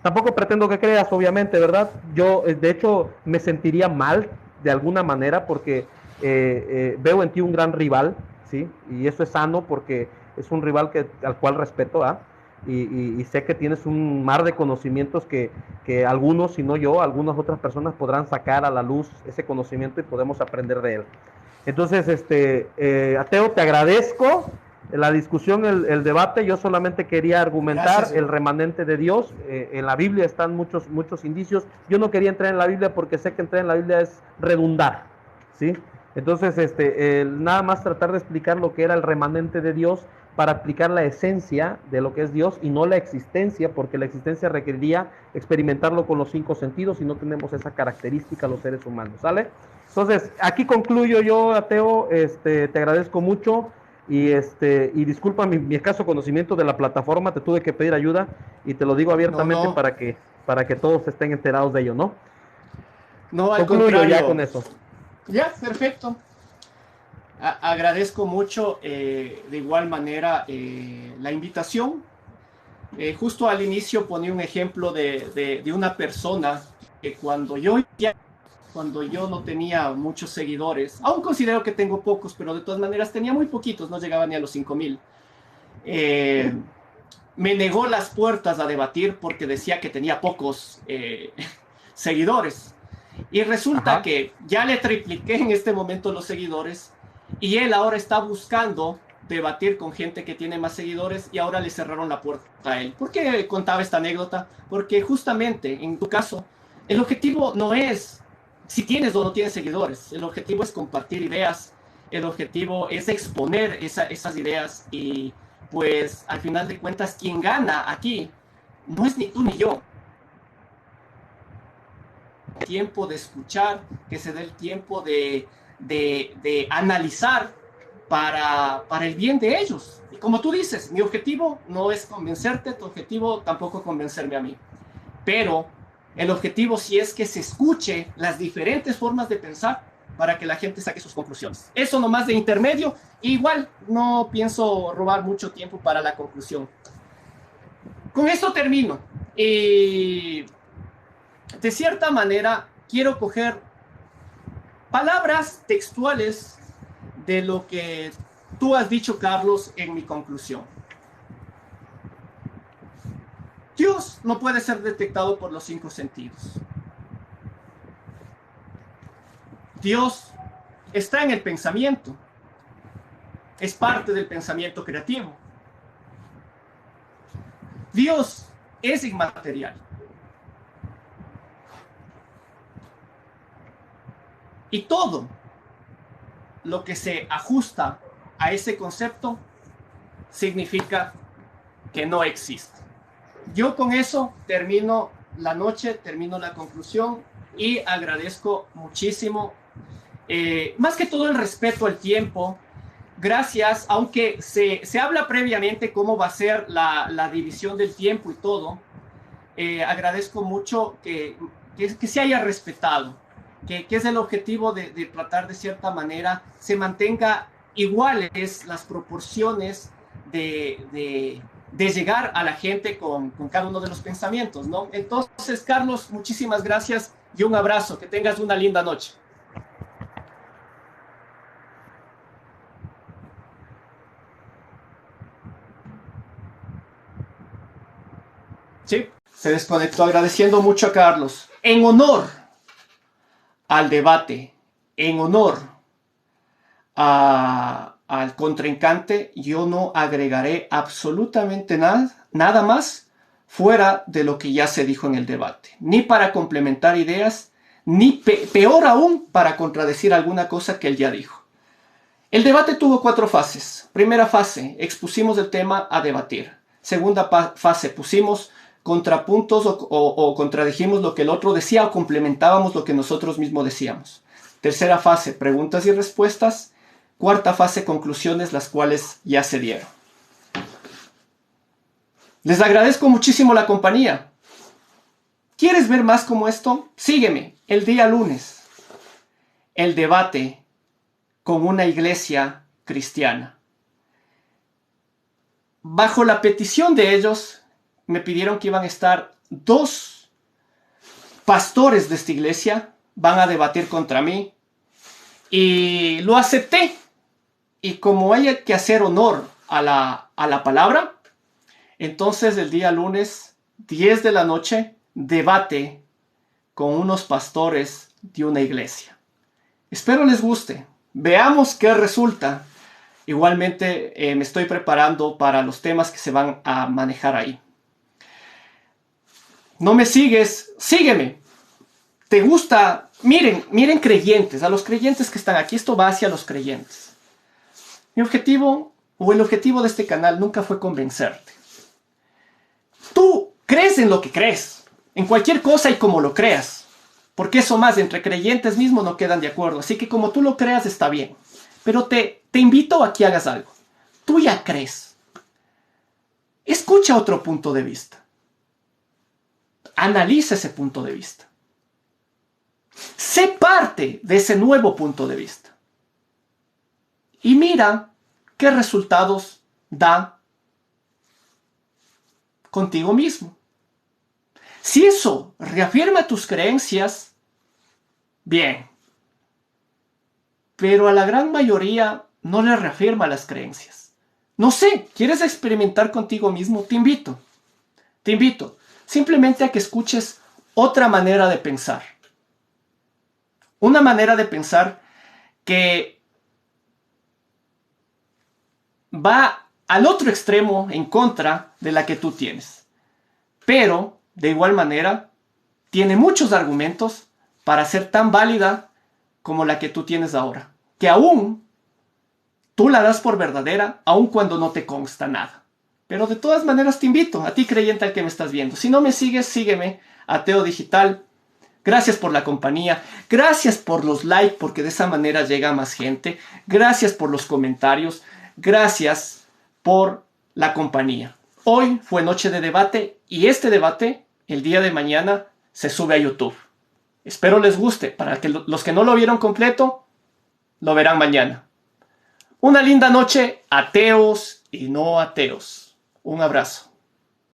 S2: Tampoco pretendo que creas, obviamente, ¿verdad? Yo, de hecho, me sentiría mal de alguna manera porque veo en ti un gran rival, ¿sí? Y eso es sano porque es un rival al cual respeto, ¿ah? Y sé que tienes un mar de conocimientos que algunos, si no yo, algunas otras personas podrán sacar a la luz ese conocimiento y podemos aprender de él. Entonces, Ateo, te agradezco la discusión, el debate. Yo solamente quería argumentar. Gracias, el remanente de Dios. En la Biblia están muchos indicios. Yo no quería entrar en la Biblia porque sé que entrar en la Biblia es redundar, ¿sí? Entonces, nada más tratar de explicar lo que era el remanente de Dios para explicar la esencia de lo que es Dios y no la existencia, porque la existencia requeriría experimentarlo con los 5 sentidos y no tenemos esa característica los seres humanos, ¿sale? Entonces, aquí concluyo yo, Ateo, te agradezco mucho y disculpa mi escaso conocimiento de la plataforma, te tuve que pedir ayuda y te lo digo abiertamente para que todos estén enterados de ello, ¿no?
S1: No, al
S2: concluyo
S1: contrario.
S2: Ya con eso.
S1: Ya, perfecto. Agradezco mucho de igual manera la invitación. Justo al inicio ponía un ejemplo de una persona que cuando yo no tenía muchos seguidores, aún considero que tengo pocos, pero de todas maneras tenía muy poquitos, no llegaba ni a los 5,000. Me negó las puertas a debatir porque decía que tenía pocos seguidores. Y resulta que ya le tripliqué en este momento los seguidores y él ahora está buscando debatir con gente que tiene más seguidores y ahora le cerraron la puerta a él. ¿Por qué contaba esta anécdota? Porque justamente en tu caso el objetivo no es si tienes o no tienes seguidores, el objetivo es compartir ideas, el objetivo es exponer esas ideas y pues al final de cuentas quien gana aquí no es ni tú ni yo. Tiempo de escuchar, que se dé el tiempo de analizar para el bien de ellos. Y como tú dices, mi objetivo no es convencerte, tu objetivo tampoco convencerme a mí. Pero el objetivo sí es que se escuche las diferentes formas de pensar para que la gente saque sus conclusiones. Eso nomás de intermedio. Igual no pienso robar mucho tiempo para la conclusión. Con esto termino. De cierta manera, quiero coger palabras textuales de lo que tú has dicho, Carlos, en mi conclusión. Dios no puede ser detectado por los 5 sentidos. Dios está en el pensamiento. Es parte del pensamiento creativo. Dios es inmaterial. Y todo lo que se ajusta a ese concepto significa que no existe. Yo con eso termino la noche, termino la conclusión y agradezco muchísimo, más que todo el respeto al tiempo. Gracias, aunque se habla previamente cómo va a ser la división del tiempo y todo, agradezco mucho que se haya respetado, que es el objetivo de tratar de cierta manera se mantenga iguales las proporciones de llegar a la gente con cada uno de los pensamientos, ¿no? Entonces, Carlos, muchísimas gracias y un abrazo. Que tengas una linda noche. Sí, se desconectó. Agradeciendo mucho a Carlos. En honor al debate, en honor al contrincante, yo no agregaré absolutamente nada más fuera de lo que ya se dijo en el debate, ni para complementar ideas, ni peor aún para contradecir alguna cosa que él ya dijo. El debate tuvo 4 fases. Primera fase, expusimos el tema a debatir. Segunda fase, pusimos contrapuntos o contradijimos lo que el otro decía o complementábamos lo que nosotros mismos decíamos. Tercera fase, preguntas y respuestas. Cuarta fase, conclusiones, las cuales ya se dieron. Les agradezco muchísimo la compañía. ¿Quieres ver más como esto? Sígueme el día lunes. El debate con una iglesia cristiana. Bajo la petición de ellos, me pidieron que iban a estar 2 pastores de esta iglesia, van a debatir contra mí, y lo acepté. Y como hay que hacer honor a la palabra, entonces el día lunes, 10 de la noche, debate con unos pastores de una iglesia. Espero les guste. Veamos qué resulta. Igualmente me estoy preparando para los temas que se van a manejar ahí. ¿No me sigues? Sígueme. ¿Te gusta? Miren creyentes, a los creyentes que están aquí. Esto va hacia los creyentes. Mi objetivo, o el objetivo de este canal, nunca fue convencerte. Tú crees en lo que crees, en cualquier cosa y como lo creas. Porque eso más, entre creyentes mismos no quedan de acuerdo. Así que como tú lo creas está bien. Pero te invito a que hagas algo. Tú ya crees. Escucha otro punto de vista. Analiza ese punto de vista. Sé parte de ese nuevo punto de vista. Y mira qué resultados da contigo mismo. Si eso reafirma tus creencias, bien. Pero a la gran mayoría no le reafirma las creencias. No sé, ¿quieres experimentar contigo mismo? Te invito. Te invito simplemente a que escuches otra manera de pensar. Una manera de pensar que va al otro extremo en contra de la que tú tienes. Pero, de igual manera, tiene muchos argumentos para ser tan válida como la que tú tienes ahora. Que aún tú la das por verdadera, aun cuando no te consta nada. Pero de todas maneras te invito, a ti creyente al que me estás viendo. Si no me sigues, sígueme, Ateo Digital. Gracias por la compañía. Gracias por los likes, porque de esa manera llega más gente. Gracias por los comentarios. Gracias por la compañía. Hoy fue noche de debate y este debate, el día de mañana, se sube a YouTube. Espero les guste. Para que los que no lo vieron completo, lo verán mañana. Una linda noche, ateos y no ateos. Un abrazo.